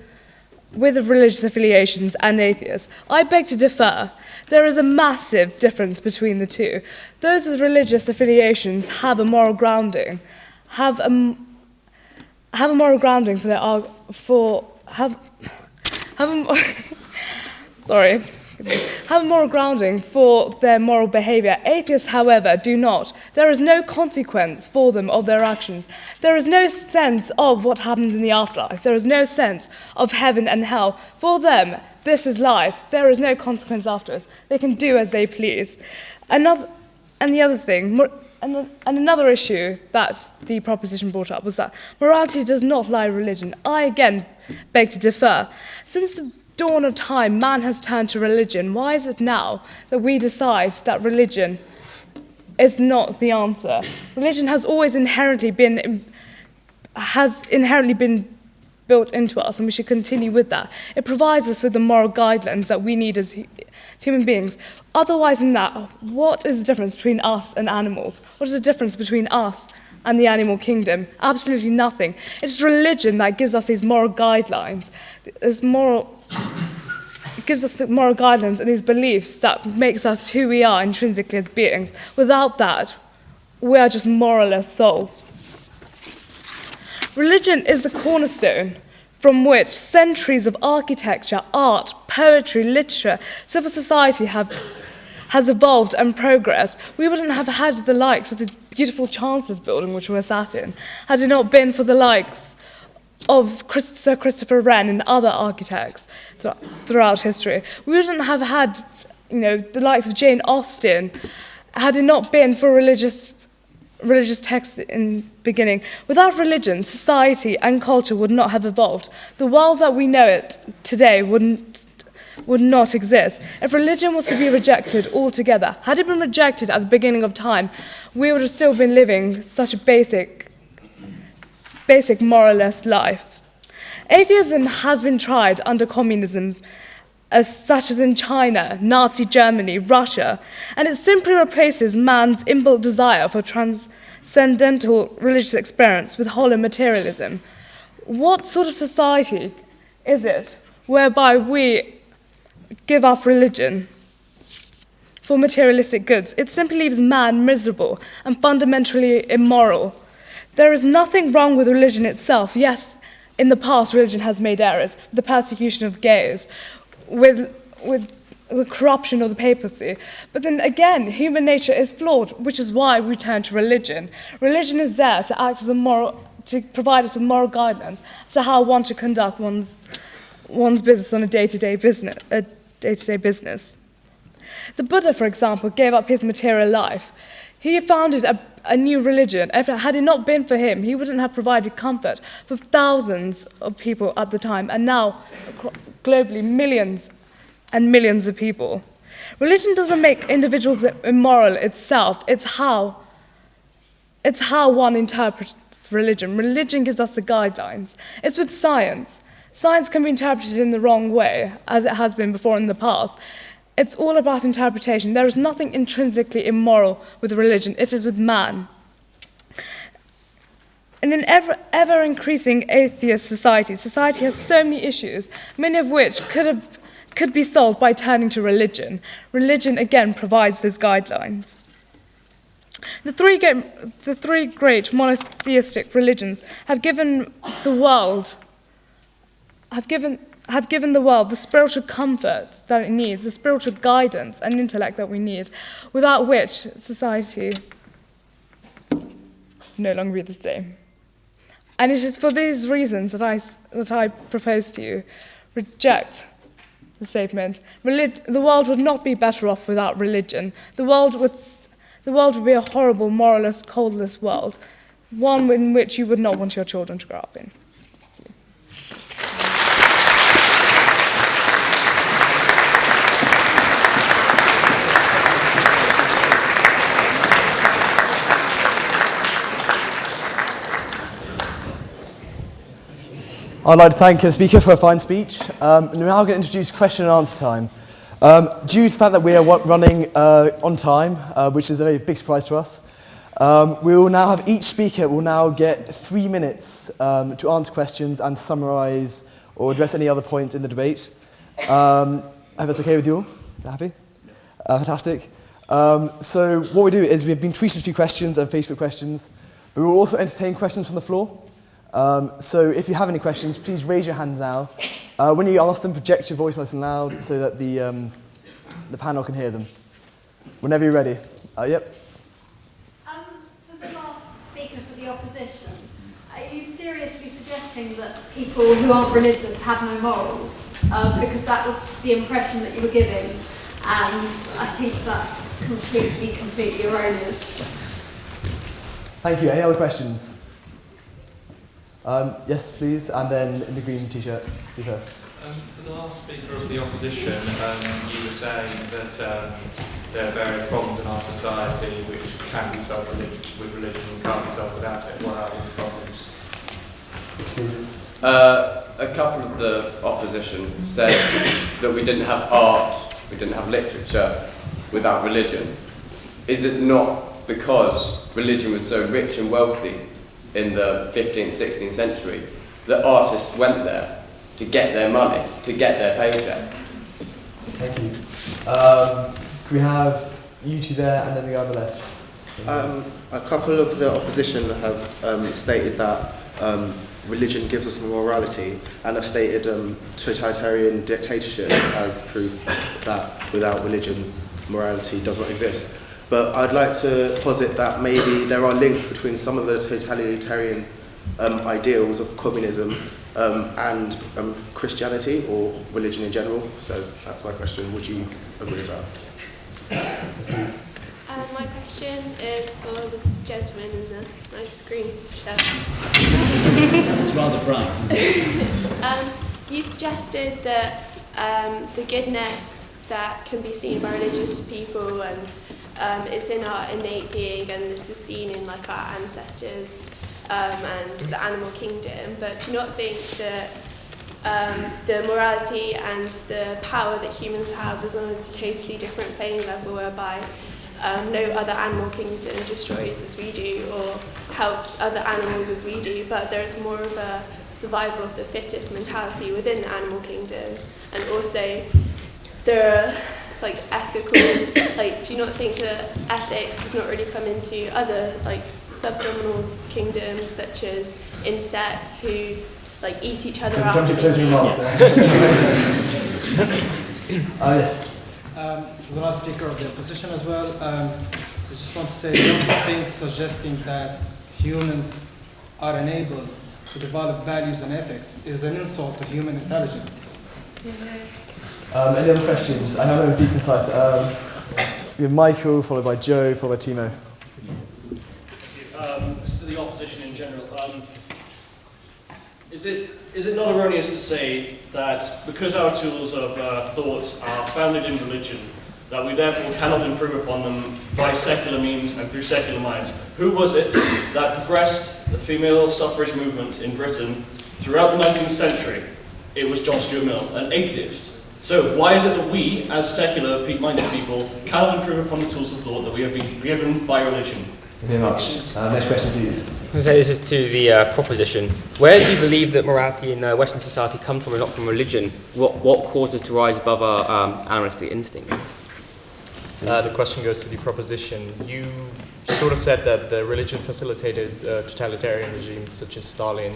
with religious affiliations and atheists. I beg to differ. There is a massive difference between the two. Those with religious affiliations have a moral grounding, have a moral grounding for their have a moral grounding for their moral behaviour. Atheists, however, do not. There is no consequence for them of their actions. There is no sense of what happens in the afterlife. There is no sense of heaven and hell. For them, this is life. There is no consequence afterwards. They can do as they please. Another issue that the proposition brought up was that morality does not lie in religion. I again beg to differ. Since the dawn of time, man has turned to religion. Why is it now that we decide that religion is not the answer? Religion has always inherently been built into us, and we should continue with that. It provides us with the moral guidelines that we need as human beings. Otherwise than that, what is the difference between us and animals? What is the difference between us and the animal kingdom? Absolutely nothing. It's religion that gives us these moral guidelines. It gives us the moral guidelines and these beliefs that makes us who we are intrinsically as beings. Without that, we are just moralless souls. Religion is the cornerstone from which centuries of architecture, art, poetry, literature, civil society has evolved and progressed. We wouldn't have had the likes of this beautiful Chancellor's building which we're sat in had it not been for the likes of Sir Christopher Wren and other architects throughout history. We wouldn't have had, the likes of Jane Austen had it not been for religious texts in the beginning. Without religion, society and culture would not have evolved. The world that we know it today would not exist. If religion was to be rejected altogether, had it been rejected at the beginning of time, we would have still been living such a basic moralless life. Atheism has been tried under communism, such as in China, Nazi Germany, Russia, and it simply replaces man's inbuilt desire for transcendental religious experience with hollow materialism. What sort of society is it whereby we give up religion for materialistic goods? It simply leaves man miserable and fundamentally immoral. There is nothing wrong with religion itself. Yes, in the past, religion has made errors, the persecution of gays, with the corruption of the papacy. But then again, human nature is flawed, which is why we turn to religion. Religion is there to act as to provide us with moral guidelines as to how one should conduct one's business on a day-to-day business. The Buddha, for example, gave up his material life. He founded a new religion. Had it not been for him, he wouldn't have provided comfort for thousands of people at the time, and now globally millions and millions of people. Religion doesn't make individuals immoral itself. It's how one interprets religion. Religion gives us the guidelines. It's with science. Science can be interpreted in the wrong way, as it has been before in the past. It's all about interpretation. There is nothing intrinsically immoral with religion. It is with man. In an ever-increasing atheist society has so many issues, many of which could be solved by turning to religion. Religion, again, provides those guidelines. The three great monotheistic religions have given the world the spiritual comfort that it needs, the spiritual guidance and intellect that we need, without which society will no longer be the same. And it is for these reasons that I propose to you, reject the statement. The world would not be better off without religion. The world would be a horrible, moralist, coldless world, one in which you would not want your children to grow up in. I'd like to thank the speaker for a fine speech. We're now going to introduce question and answer time. Due to the fact that we are running on time, which is a very big surprise to us, we will now have each speaker will now get 3 minutes to answer questions and summarise or address any other points in the debate. I hope that's okay with you all. Happy? Fantastic. So what we do is we've been tweeted a few questions and Facebook questions. We will also entertain questions from the floor. So if you have any questions, please raise your hands now. When you ask them, project your voice nice and loud so that the panel can hear them. Whenever you're ready. Yep. So the last speaker for the opposition, are you seriously suggesting that people who aren't religious have no morals? Because that was the impression that you were giving, and I think that's completely erroneous. Thank you. Any other questions? Yes, please, and then in the green t-shirt. See you first. For the last speaker of the opposition, you were saying that there are various problems in our society which can be solved with religion and can't be solved without it. What are these problems? Yes, please. A couple of the opposition said that we didn't have art, we didn't have literature without religion. Is it not because religion was so rich and wealthy in the 15th, 16th century, that artists went there to get their money, to get their paycheck? Thank you. Can we have you two there and then the guy on the left? A couple of the opposition have stated that religion gives us morality, and have stated totalitarian dictatorships as proof that without religion, morality does not exist. But I'd like to posit that maybe there are links between some of the totalitarian ideals of communism and Christianity or religion in general. So that's my question. Would you agree with that? My question is for the gentleman in the nice green shirt. It's rather bright, isn't it? You suggested that the goodness that can be seen by religious people and it's in our innate being, and this is seen in like our ancestors and the animal kingdom. But do you not think that the morality and the power that humans have is on a totally different playing level, whereby no other animal kingdom destroys as we do or helps other animals as we do, but there's more of a survival of the fittest mentality within the animal kingdom? And also there are like ethical, like, do you not think that ethics does not really come into other like subdominal kingdoms such as insects who like eat each other after they Yes. The last speaker of the opposition as well, I just want to say, don't you think suggesting that humans are unable to develop values and ethics is an insult to human intelligence? Yes. Any other questions? I know I'm going to be concise. We have Michael, followed by Joe, followed by Timo. This is the opposition in general. Is it not erroneous to say that because our tools of thought are founded in religion, that we therefore cannot improve upon them by secular means and through secular minds. Who was it that progressed the female suffrage movement in Britain throughout the 19th century? It was John Stuart Mill, an atheist. So why is it that we, as secular, minded people, cannot improve upon the tools of thought that we have been given by religion? Thank you very much. Next question, please. So this is to the proposition. Where do you believe that morality in Western society comes from and not from religion? What causes to rise above our animalistic instinct? The question goes to the proposition. You sort of said that the religion facilitated totalitarian regimes such as Stalin,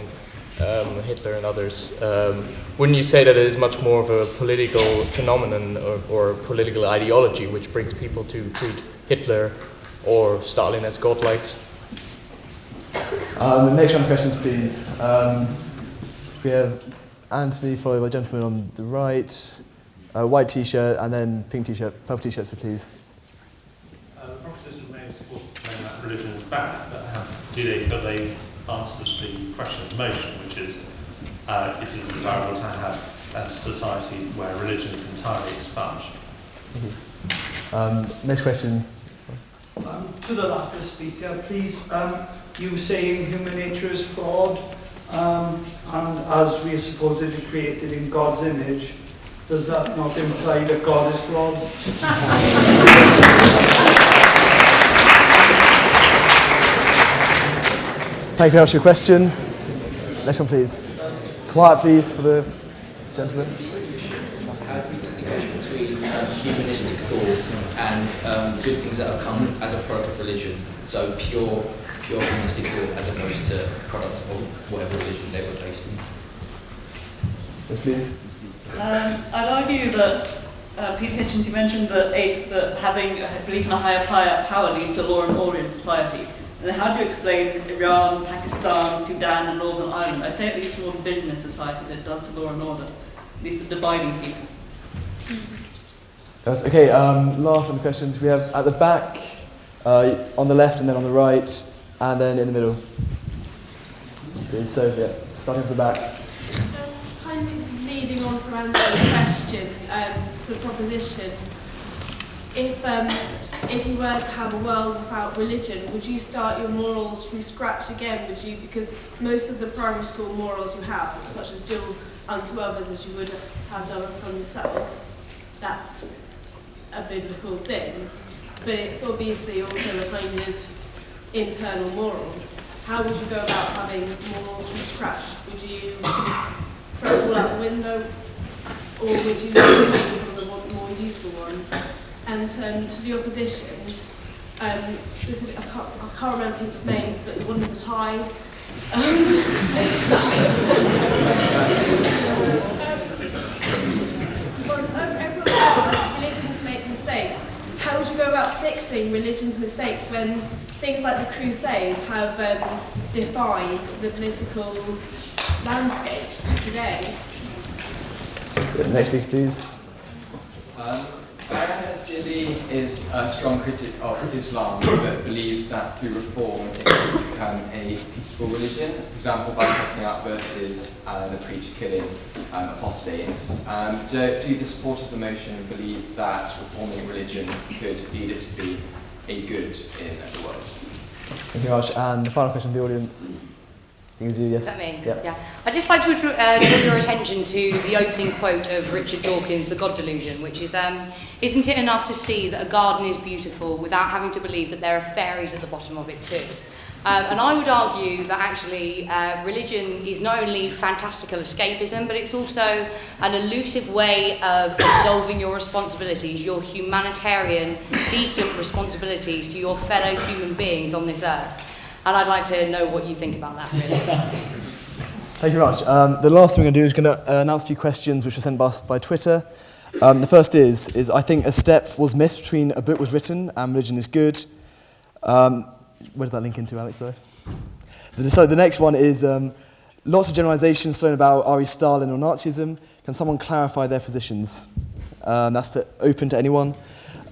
Hitler and others. Wouldn't you say that it is much more of a political phenomenon or political ideology which brings people to treat Hitler or Stalin as godlikes? Next round of questions, please. We have Anthony, followed by a gentleman on the right, white t-shirt, and then pink t-shirt, purple t-shirt, so please. The proposition may have supported claim that religion is bad, but they answered the question of the motion, which is it is desirable to have a society where religion is entirely expunged. Next question. To the latter speaker, please. You were saying human nature is flawed, and as we are supposedly created in God's image, does that not imply that God is flawed? Thank you very much for your question. Next one, please. Quiet, please, for the gentleman. How do you distinguish between humanistic thought and good things that have come as a product of religion? So pure humanistic thought as opposed to products of whatever religion they were based in? Yes, please. I'd argue that Peter Hitchens, you mentioned that having a belief in a higher power leads to law and order in society. And then how do you explain Iran, Pakistan, Sudan, and Northern Ireland? I'd say it leads to more division in society than it does to law and order. It leads to dividing people. Yes, okay, last round of questions. We have at the back, on the left, and then on the right, and then in the middle. So, yeah, starting from the back. Kind of leading on from Anthony's question, to the proposition, if you were to have a world without religion, would you start your morals from scratch again? Would you? Because most of the primary school morals you have, such as do unto others as you would have done unto yourself, that's a biblical thing. But it's obviously also a kind of internal moral. How would you go about having morals from scratch? Would you throw it all out the window, or would you take some of the more useful ones? And to the opposition, specifically, I can't remember people's names, but the one with the tie. Religions make mistakes. How would you go about fixing religion's mistakes when things like the Crusades have defined the political landscape today? Next speaker, please. Sealy is a strong critic of Islam, but believes that through reform it can become a peaceful religion, for example by cutting out verses that preach killing apostates. Do the supporters of the motion believe that reforming religion could lead it to be a good in the world? Thank you very much. And the final question of the audience. Yes. Is that me? Yeah. I'd just like to draw your attention to the opening quote of Richard Dawkins' The God Delusion, which is, isn't it enough to see that a garden is beautiful without having to believe that there are fairies at the bottom of it too? And I would argue that actually religion is not only fantastical escapism, but it's also an elusive way of absolving your responsibilities, your humanitarian, decent responsibilities to your fellow human beings on this earth. And I'd like to know what you think about that, really. Thank you very much. The last thing I'm going to do is going to announce a few questions which were sent by Twitter. The first is I think a step was missed between a book was written and religion is good. Where does that link into, Alex, though? So the next one is lots of generalizations thrown about Ari Stalin or Nazism. Can someone clarify their positions? That's open to anyone.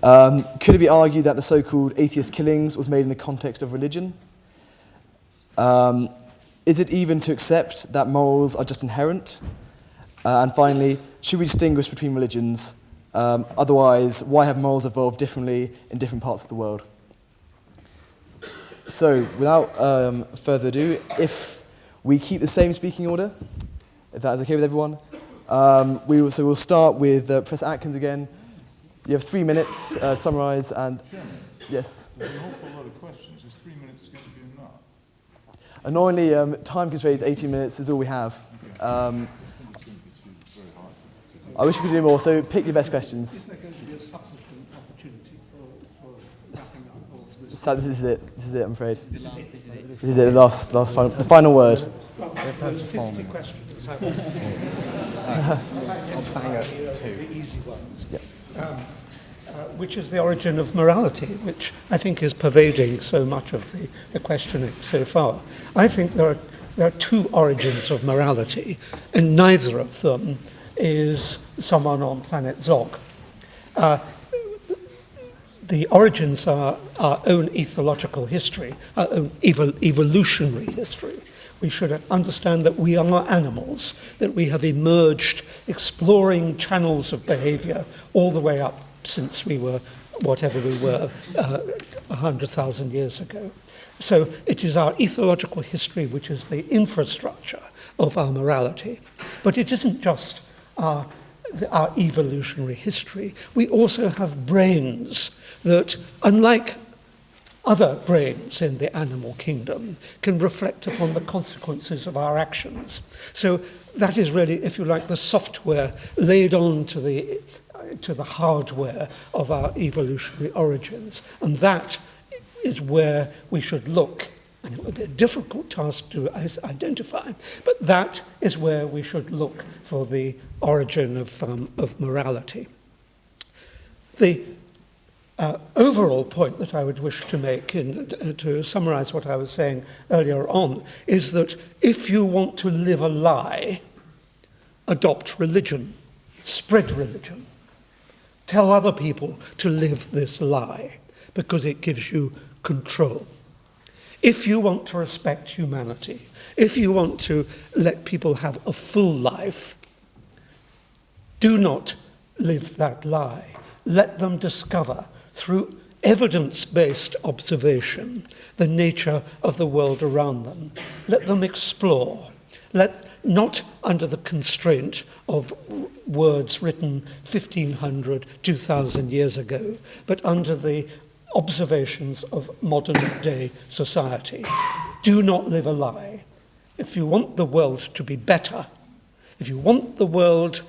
Could it be argued that the so-called atheist killings was made in the context of religion? Is it even to accept that morals are just inherent? And finally, should we distinguish between religions? Otherwise, why have morals evolved differently in different parts of the world? So, without further ado, if we keep the same speaking order, if that is okay with everyone, we'll start with Professor Atkins again. You have 3 minutes to summarise and... Yes? There's an awful lot of questions. Is 3 minutes going to be enough? Annoyingly, time constraints, 18 minutes is all we have. I wish we could do more, so pick your best questions. Is there going to be a subsequent opportunity for So this is it, I'm afraid. This is it, the final word. 50 questions. I'll bang at the easy ones. Yep. Which is the origin of morality, which I think is pervading so much of the questioning so far. I think there are two origins of morality, and neither of them is someone on planet Zog. The origins are our own ethological history, our own evolutionary history. We should understand that we are animals, that we have emerged exploring channels of behavior all the way up since we were whatever we were 100,000 years ago. So it is our ethological history which is the infrastructure of our morality. But it isn't just our evolutionary history. We also have brains that, unlike other brains in the animal kingdom, can reflect upon the consequences of our actions. So that is really, if you like, the software laid on to the hardware of our evolutionary origins. And that is where we should look. And it would be a difficult task to identify, but that is where we should look for the origin of morality. The overall point that I would wish to make, to summarize what I was saying earlier on, is that if you want to live a lie, adopt religion, spread religion. Tell other people to live this lie, because it gives you control. If you want to respect humanity, if you want to let people have a full life, do not live that lie. Let them discover, through evidence-based observation, the nature of the world around them. Let them explore. Not under the constraint of words written 1,500, 2,000 years ago, but under the observations of modern-day society. Do not live a lie. If you want the world to be better, if you want the world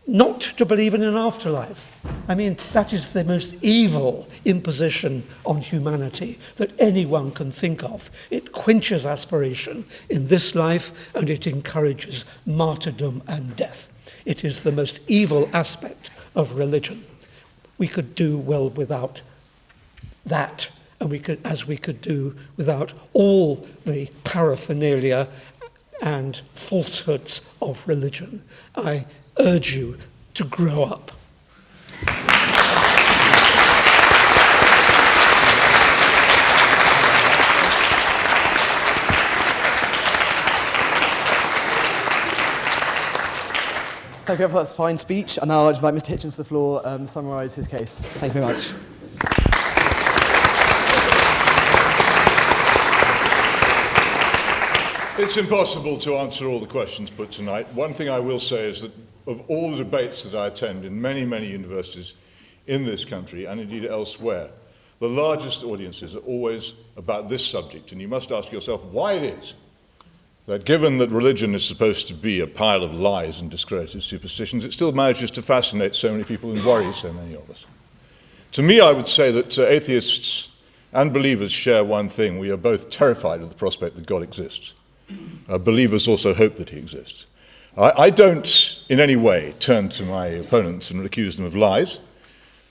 not to believe in an afterlife, I mean, that is the most evil imposition on humanity that anyone can think of. It quenches aspiration in this life, and it encourages martyrdom and death. It is the most evil aspect of religion. We could do well without that, and we could do without all the paraphernalia and falsehoods of religion. I urge you to grow up. Thank you for that fine speech, and now I'd invite Mr. Hitchens to the floor to summarise his case. Thank you very much. It's impossible to answer all the questions put tonight. One thing I will say is that of all the debates that I attend in many, many universities in this country, and indeed elsewhere, the largest audiences are always about this subject, and you must ask yourself why it is that given that religion is supposed to be a pile of lies and discredited superstitions, it still manages to fascinate so many people and worry so many of us. To me, I would say that atheists and believers share one thing. We are both terrified of the prospect that God exists. Believers also hope that he exists. I don't in any way turn to my opponents and accuse them of lies.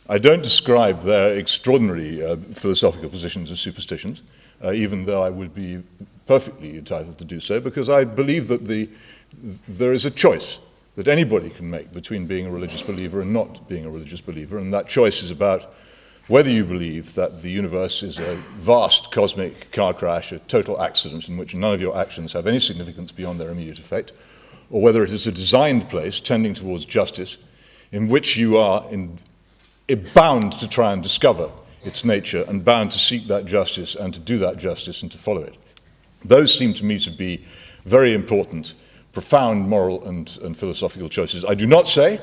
I don't describe their extraordinary philosophical positions as superstitions, even though I would be perfectly entitled to do so, because I believe that there is a choice that anybody can make between being a religious believer and not being a religious believer, and that choice is about whether you believe that the universe is a vast cosmic car crash, a total accident in which none of your actions have any significance beyond their immediate effect, or whether it is a designed place tending towards justice in which you are bound to try and discover its nature and bound to seek that justice and to do that justice and to follow it. Those seem to me to be very important, profound moral and philosophical choices. I do not say,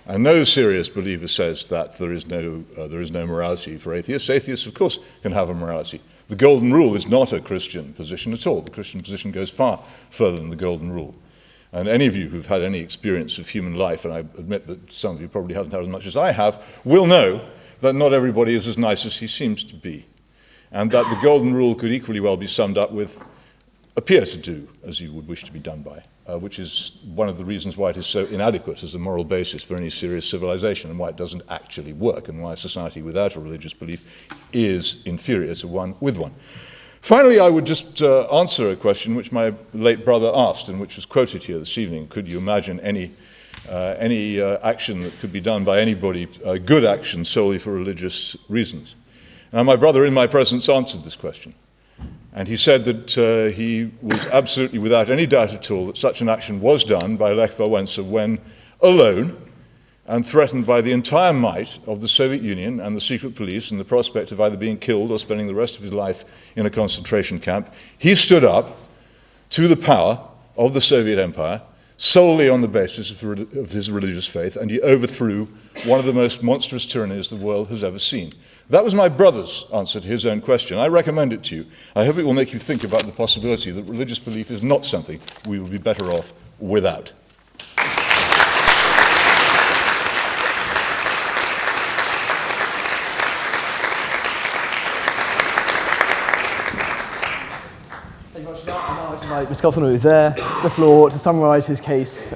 and no serious believer says, that there is no morality for atheists. Atheists, of course, can have a morality. The golden rule is not a Christian position at all. The Christian position goes far further than the golden rule. And any of you who've had any experience of human life, and I admit that some of you probably haven't had as much as I have, will know that not everybody is as nice as he seems to be. And that the golden rule could equally well be summed up with appear to do as you would wish to be done by, which is one of the reasons why it is so inadequate as a moral basis for any serious civilization, and why it doesn't actually work, and why a society without a religious belief is inferior to one with one. Finally, I would just answer a question which my late brother asked, and which was quoted here this evening. Could you imagine any action that could be done by anybody, good action, solely for religious reasons? Now, my brother, in my presence, answered this question. And he said that he was absolutely without any doubt at all that such an action was done by Lech Wałęsa when alone and threatened by the entire might of the Soviet Union and the secret police and the prospect of either being killed or spending the rest of his life in a concentration camp. He stood up to the power of the Soviet Empire solely on the basis of his religious faith, and he overthrew one of the most monstrous tyrannies the world has ever seen. That was my brother's answer to his own question. I recommend it to you. I hope it will make you think about the possibility that religious belief is not something we would be better off without. Thank you very much for that. And now I'd invite Mr. Copson, who is there, the floor to summarise his case.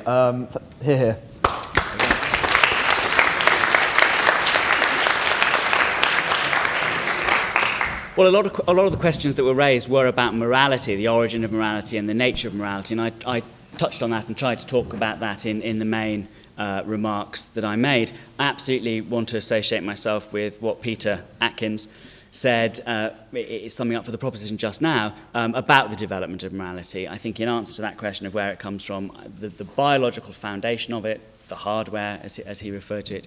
Here. Well, a lot of the questions that were raised were about morality, the origin of morality and the nature of morality, and I touched on that and tried to talk about that in the main remarks that I made. I absolutely want to associate myself with what Peter Atkins said, summing up for the proposition just now, about the development of morality. I think in answer to that question of where it comes from, the biological foundation of it, the hardware, as he referred to it,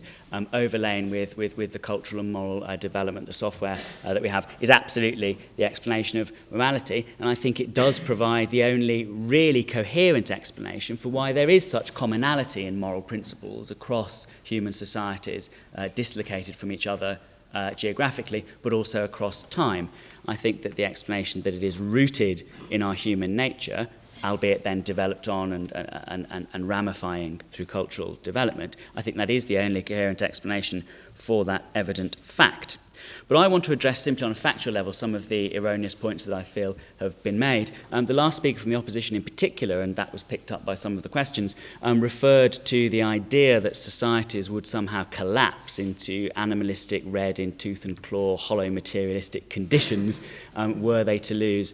overlaying with the cultural and moral development, the software that we have, is absolutely the explanation of morality. And I think it does provide the only really coherent explanation for why there is such commonality in moral principles across human societies, dislocated from each other geographically, but also across time. I think that the explanation that it is rooted in our human nature, albeit then developed on and ramifying through cultural development, I think that is the only coherent explanation for that evident fact. But I want to address simply on a factual level some of the erroneous points that I feel have been made. The last speaker from the opposition in particular, and that was picked up by some of the questions, referred to the idea that societies would somehow collapse into animalistic, red in tooth and claw, hollow materialistic conditions were they to lose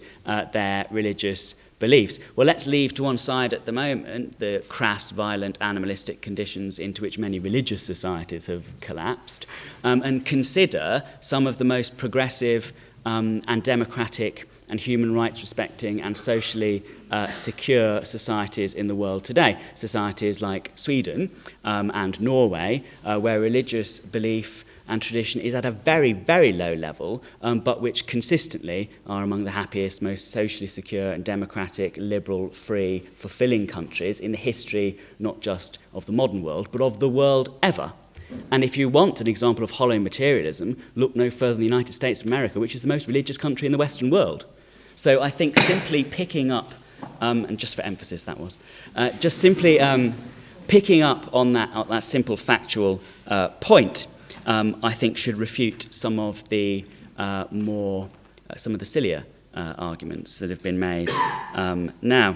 their religious beliefs. Well, let's leave to one side at the moment the crass, violent, animalistic conditions into which many religious societies have collapsed, and consider some of the most progressive and democratic and human rights respecting and socially secure societies in the world today. Societies like Sweden and Norway, where religious belief and tradition is at a very, very low level, but which consistently are among the happiest, most socially secure and democratic, liberal, free, fulfilling countries in the history not just of the modern world, but of the world ever. And if you want an example of hollow materialism, look no further than the United States of America, which is the most religious country in the Western world. So I think simply picking up, and just for emphasis that was, just simply picking up on that simple factual point, I think should refute some of the sillier arguments that have been made now.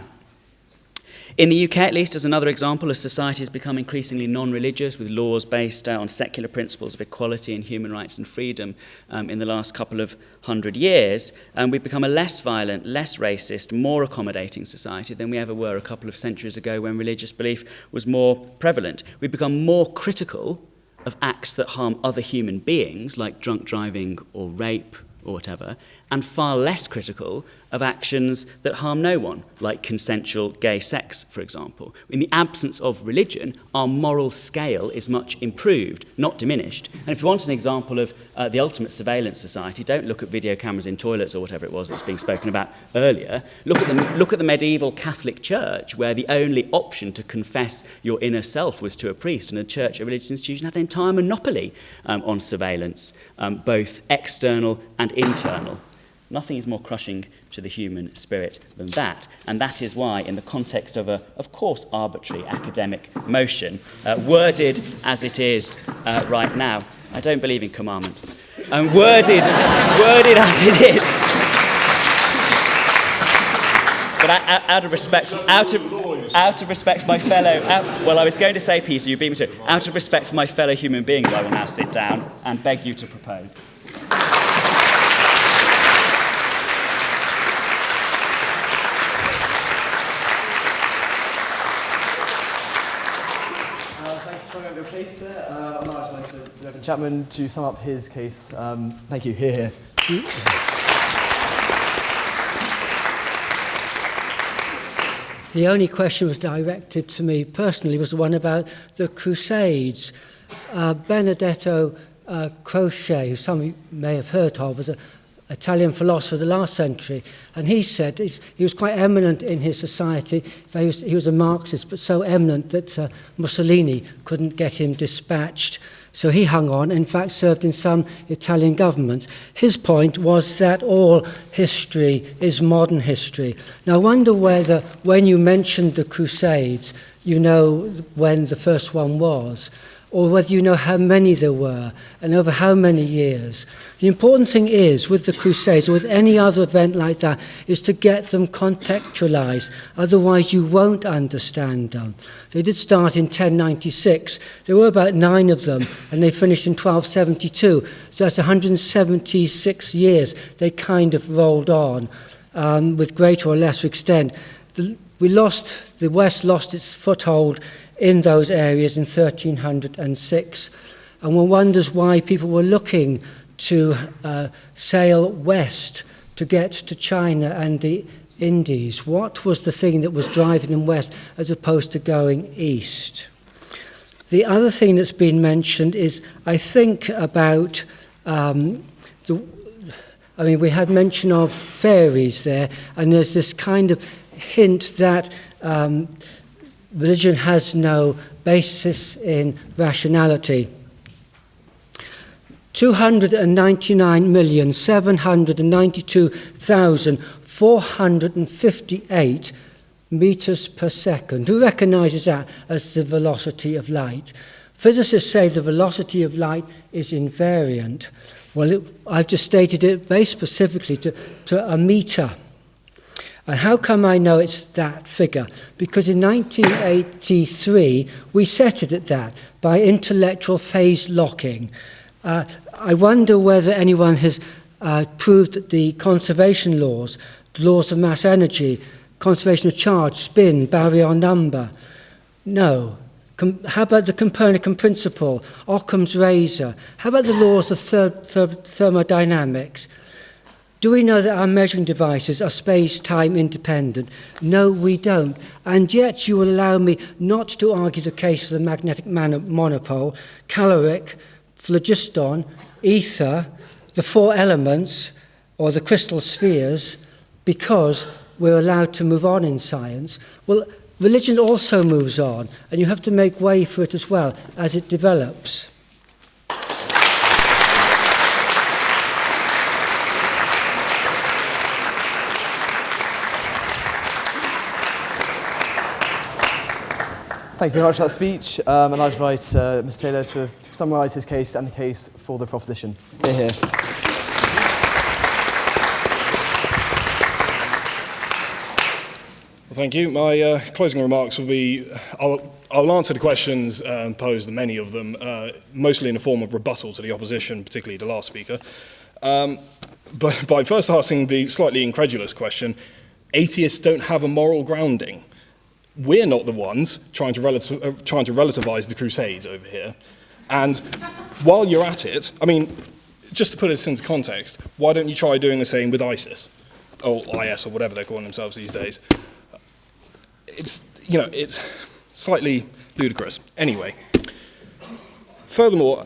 In the UK, at least, as another example, as societies become increasingly non-religious with laws based on secular principles of equality and human rights and freedom in the last couple of 100 years, we've become a less violent, less racist, more accommodating society than we ever were a couple of centuries ago when religious belief was more prevalent. We've become more critical of acts that harm other human beings, like drunk driving or rape or whatever, and far less critical of actions that harm no one, like consensual gay sex, for example. In the absence of religion, our moral scale is much improved, not diminished. And if you want an example of the ultimate surveillance society, don't look at video cameras in toilets or whatever it was that was being spoken about earlier. Look at the medieval Catholic Church, where the only option to confess your inner self was to a priest, and a church, a religious institution, had an entire monopoly on surveillance, both external and internal. Nothing is more crushing to the human spirit than that. And that is why, in the context of a, of course, arbitrary academic motion, worded as it is right now, I don't believe in commandments, worded as it is, but out of respect for my fellow, well, I was going to say, Peter, you beat me to it. Out of respect for my fellow human beings, I will now sit down and beg you to propose. Your case there. I'd like to Reverend Chapman to sum up his case. Thank you. Here. The only question was directed to me personally was the one about the Crusades. Benedetto Croce, who some of you may have heard of, was an Italian philosopher of the last century, and he said he was quite eminent in his society. He was a Marxist, but so eminent that Mussolini couldn't get him dispatched. So he hung on, in fact served in some Italian governments. His point was that all history is modern history. Now I wonder whether, when you mentioned the Crusades, you know when the first one was, or whether you know how many there were, and over how many years. The important thing is, with the Crusades, or with any other event like that, is to get them contextualized, otherwise you won't understand them. They did start in 1096, there were about 9 of them, and they finished in 1272, so that's 176 years they kind of rolled on, with greater or lesser extent. The West lost its foothold in those areas in 1306. And one wonders why people were looking to sail west to get to China and the Indies. What was the thing that was driving them west as opposed to going east? The other thing that's been mentioned is, I think, about we had mention of fairies there, and there's this kind of hint that religion has no basis in rationality. 299,792,458 meters per second. Who recognizes that as the velocity of light? Physicists say the velocity of light is invariant. Well, I've just stated it very specifically to a meter. And how come I know it's that figure? Because in 1983, we set it at that by intellectual phase locking. I wonder whether anyone has proved that the conservation laws, the laws of mass energy, conservation of charge, spin, baryon number. No. How about the Copernican principle, Occam's razor? How about the laws of thermodynamics? Do we know that our measuring devices are space-time independent? No, we don't. And yet you will allow me not to argue the case for the magnetic monopole, caloric, phlogiston, ether, the 4 elements, or the crystal spheres, because we're allowed to move on in science. Well, religion also moves on, and you have to make way for it as well as it develops. Thank you very much for that speech. And I'd invite Mr. Taylor to summarise his case and the case for the proposition. Hear, hear. Well, thank you. My closing remarks will be, I'll answer the questions posed, many of them, mostly in the form of rebuttal to the opposition, particularly the last speaker. But by first asking the slightly incredulous question, atheists don't have a moral grounding. We're not the ones trying to relativize the Crusades over here. And while you're at it, I mean, just to put this into context, why don't you try doing the same with ISIS? or IS, or whatever they're calling themselves these days. It's slightly ludicrous. Anyway, furthermore,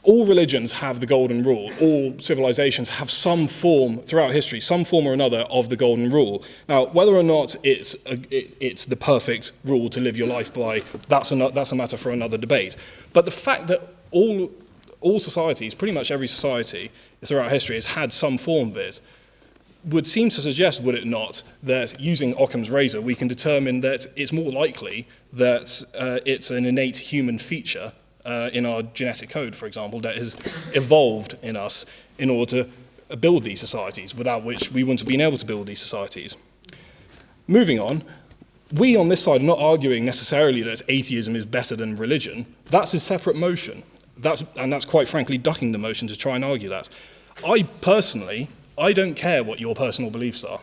all religions have the golden rule. All civilizations have some form, throughout history, some form or another of the golden rule. Now, whether or not it's the perfect rule to live your life by, that's a matter for another debate. But the fact that all societies, pretty much every society throughout history, has had some form of it, would seem to suggest, would it not, that using Occam's razor, we can determine that it's more likely that it's an innate human feature in our genetic code, for example, that has evolved in us in order to build these societies, without which we wouldn't have been able to build these societies. Moving on, we on this side are not arguing necessarily that atheism is better than religion. That's a separate motion. And that's quite frankly ducking the motion to try and argue that. I don't care what your personal beliefs are.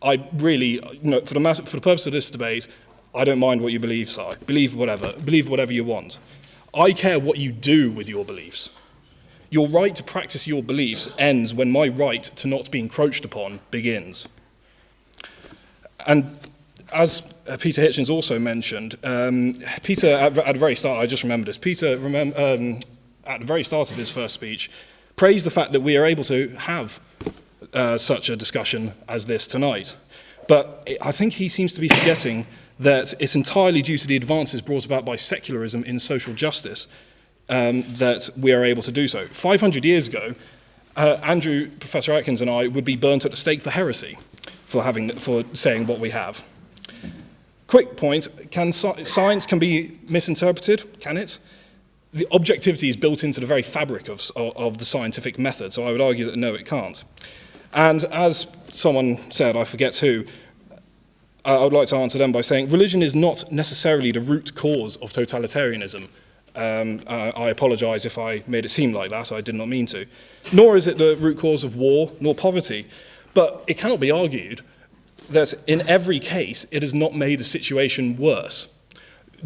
I really, for the purpose of this debate, I don't mind what your beliefs are. Believe whatever you want. I care what you do with your beliefs. Your right to practice your beliefs ends when my right to not be encroached upon begins. And as Peter Hitchens also mentioned, Peter, at the very start, I just remembered this, Peter, at the very start of his first speech, praised the fact that we are able to have such a discussion as this tonight. But I think he seems to be forgetting that it's entirely due to the advances brought about by secularism in social justice that we are able to do so. 500 years ago, Andrew, Professor Atkins and I would be burnt at the stake for heresy for saying what we have. Quick point, science can be misinterpreted, can it? The objectivity is built into the very fabric of the scientific method, so I would argue that no, it can't. And as someone said, I forget who, I would like to answer them by saying religion is not necessarily the root cause of totalitarianism. I apologise if I made it seem like that, I did not mean to. Nor is it the root cause of war, nor poverty. But it cannot be argued that in every case it has not made the situation worse.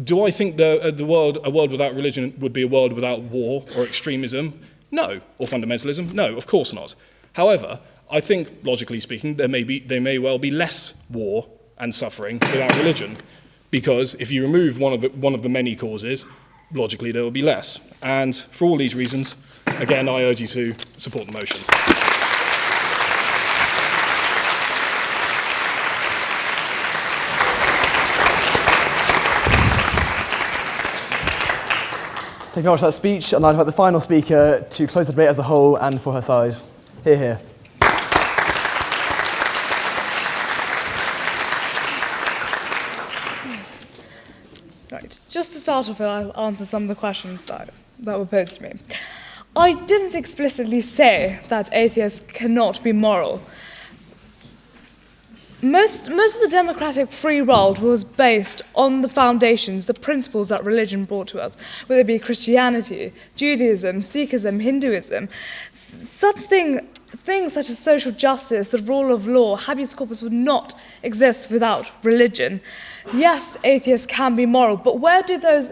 Do I think a world without religion would be a world without war or extremism? No. Or fundamentalism? No, of course not. However, I think, logically speaking, there may well be less war and suffering without religion, because if you remove one of the many causes, logically there will be less. And for all these reasons, again, I urge you to support the motion. Thank you very much for that speech, and I'd invite the final speaker to close the debate as a whole and for her side. Hear, hear. Right, just to start off, I'll answer some of the questions that were posed to me. I didn't explicitly say that atheists cannot be moral. Most of the democratic free world was based on the foundations, the principles that religion brought to us, whether it be Christianity, Judaism, Sikhism, Hinduism. Things such as social justice, the rule of law, habeas corpus would not exist without religion. Yes, atheists can be moral, but where do those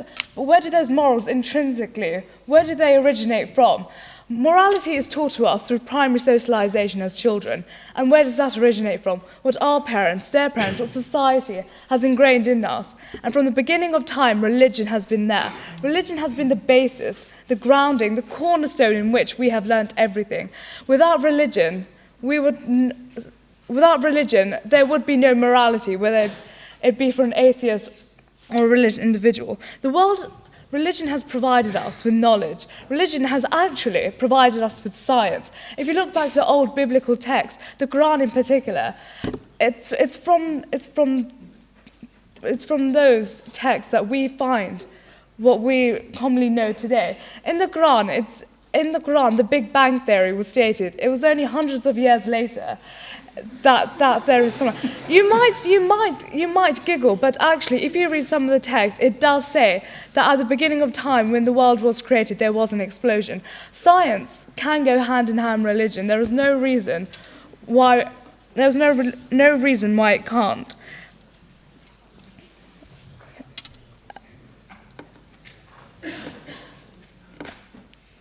morals intrinsically, where do they originate from? Morality is taught to us through primary socialization as children. And where does that originate from? What our parents, their parents, what society has ingrained in us. And from the beginning of time, religion has been there. Religion has been the basis, the grounding, the cornerstone in which we have learnt everything. Without religion, there would be no morality, whether it be for an atheist or a religious individual. Religion has provided us with knowledge. Religion has actually provided us with science. If you look back to old biblical texts, the Quran in particular, it's from those texts that we find what we commonly know today. In the Quran, the Big Bang Theory was stated. It was only hundreds of years later that there is common. You might giggle, but actually, if you read some of the text, it does say that at the beginning of time, when the world was created, there was an explosion. Science can go hand in hand with religion. There is no reason why it can't.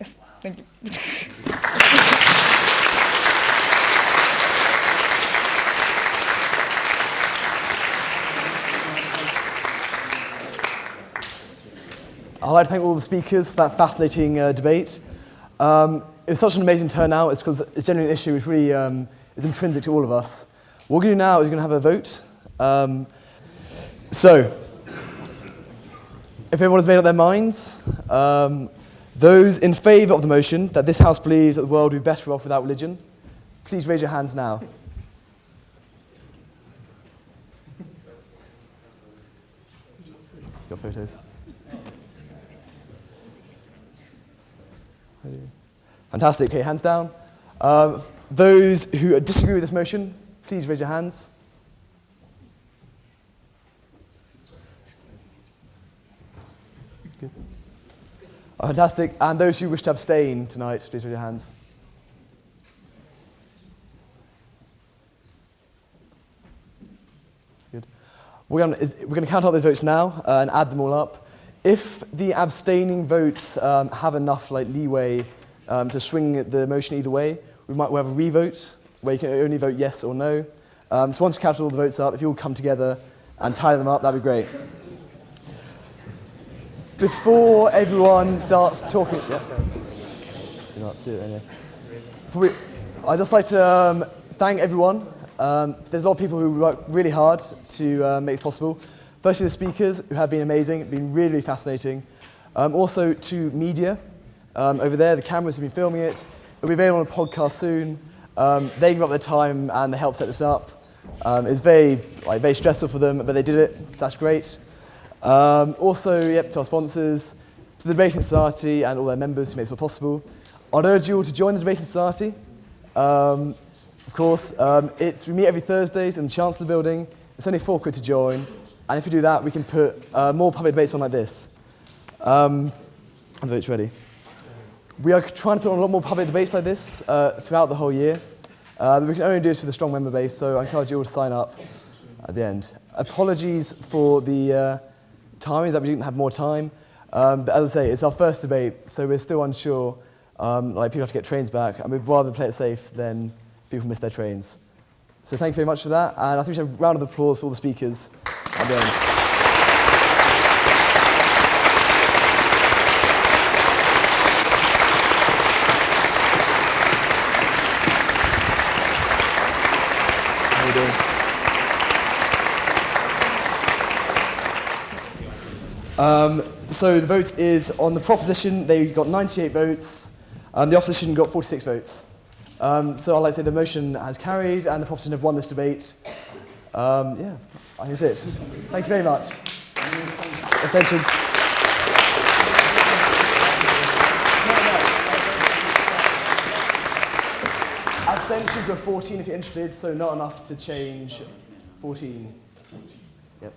Yes, thank you. I'd like to thank all the speakers for that fascinating debate. It was such an amazing turnout. It's because it's genuinely an issue which really is intrinsic to all of us. What we're going to do now is we're going to have a vote. So, if everyone has made up their minds, those in favour of the motion that this House believes that the world would be better off without religion, please raise your hands now. Got photos. Fantastic. Okay, hands down. Those who disagree with this motion, please raise your hands. Good. Fantastic. And those who wish to abstain tonight, please raise your hands. Good. We're going to count out those votes now and add them all up. If the abstaining votes have enough leeway to swing the motion either way, we'll have a re-vote where you can only vote yes or no. So once we've counted all the votes up, if you all come together and tally them up, that'd be great. Before everyone starts talking, I'd just like to thank everyone. There's a lot of people who work really hard to make this possible. Firstly, the speakers, who have been amazing, been really, really fascinating. Also to media over there, the cameras have been filming it. It'll be available on a podcast soon. They gave up their time and they helped set this up. It's very stressful for them, but they did it, so that's great. Also, to our sponsors, to the Debating Society and all their members who make this all possible. I'd urge you all to join the Debating Society. Of course, we meet every Thursdays in the Chancellor Building. It's only £4 to join. And if we do that, we can put more public debates on like this. And the vote's ready. We are trying to put on a lot more public debates like this throughout the whole year. We can only do this with a strong member base, so I encourage you all to sign up at the end. Apologies for the timing, that we didn't have more time. But as I say, it's our first debate, so we're still unsure. People have to get trains back, and we'd rather play it safe than people miss their trains. So thank you very much for that, and I think we should have a round of applause for all the speakers at the end. How you doing? So the vote is on the proposition. They got 98 votes. The opposition got 46 votes. So I'd like to say the motion has carried and the proposition have won this debate. I think that's it. Thank you very much. Abstentions? Abstentions were 14 if you're interested, so not enough to change 14. Yep.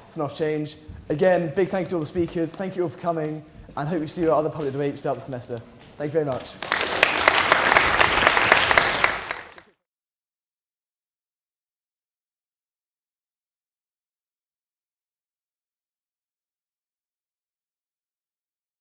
It's enough change. Again, big thank you to all the speakers. Thank you all for coming, and hope we see you at other public debates throughout the semester. Thank you very much.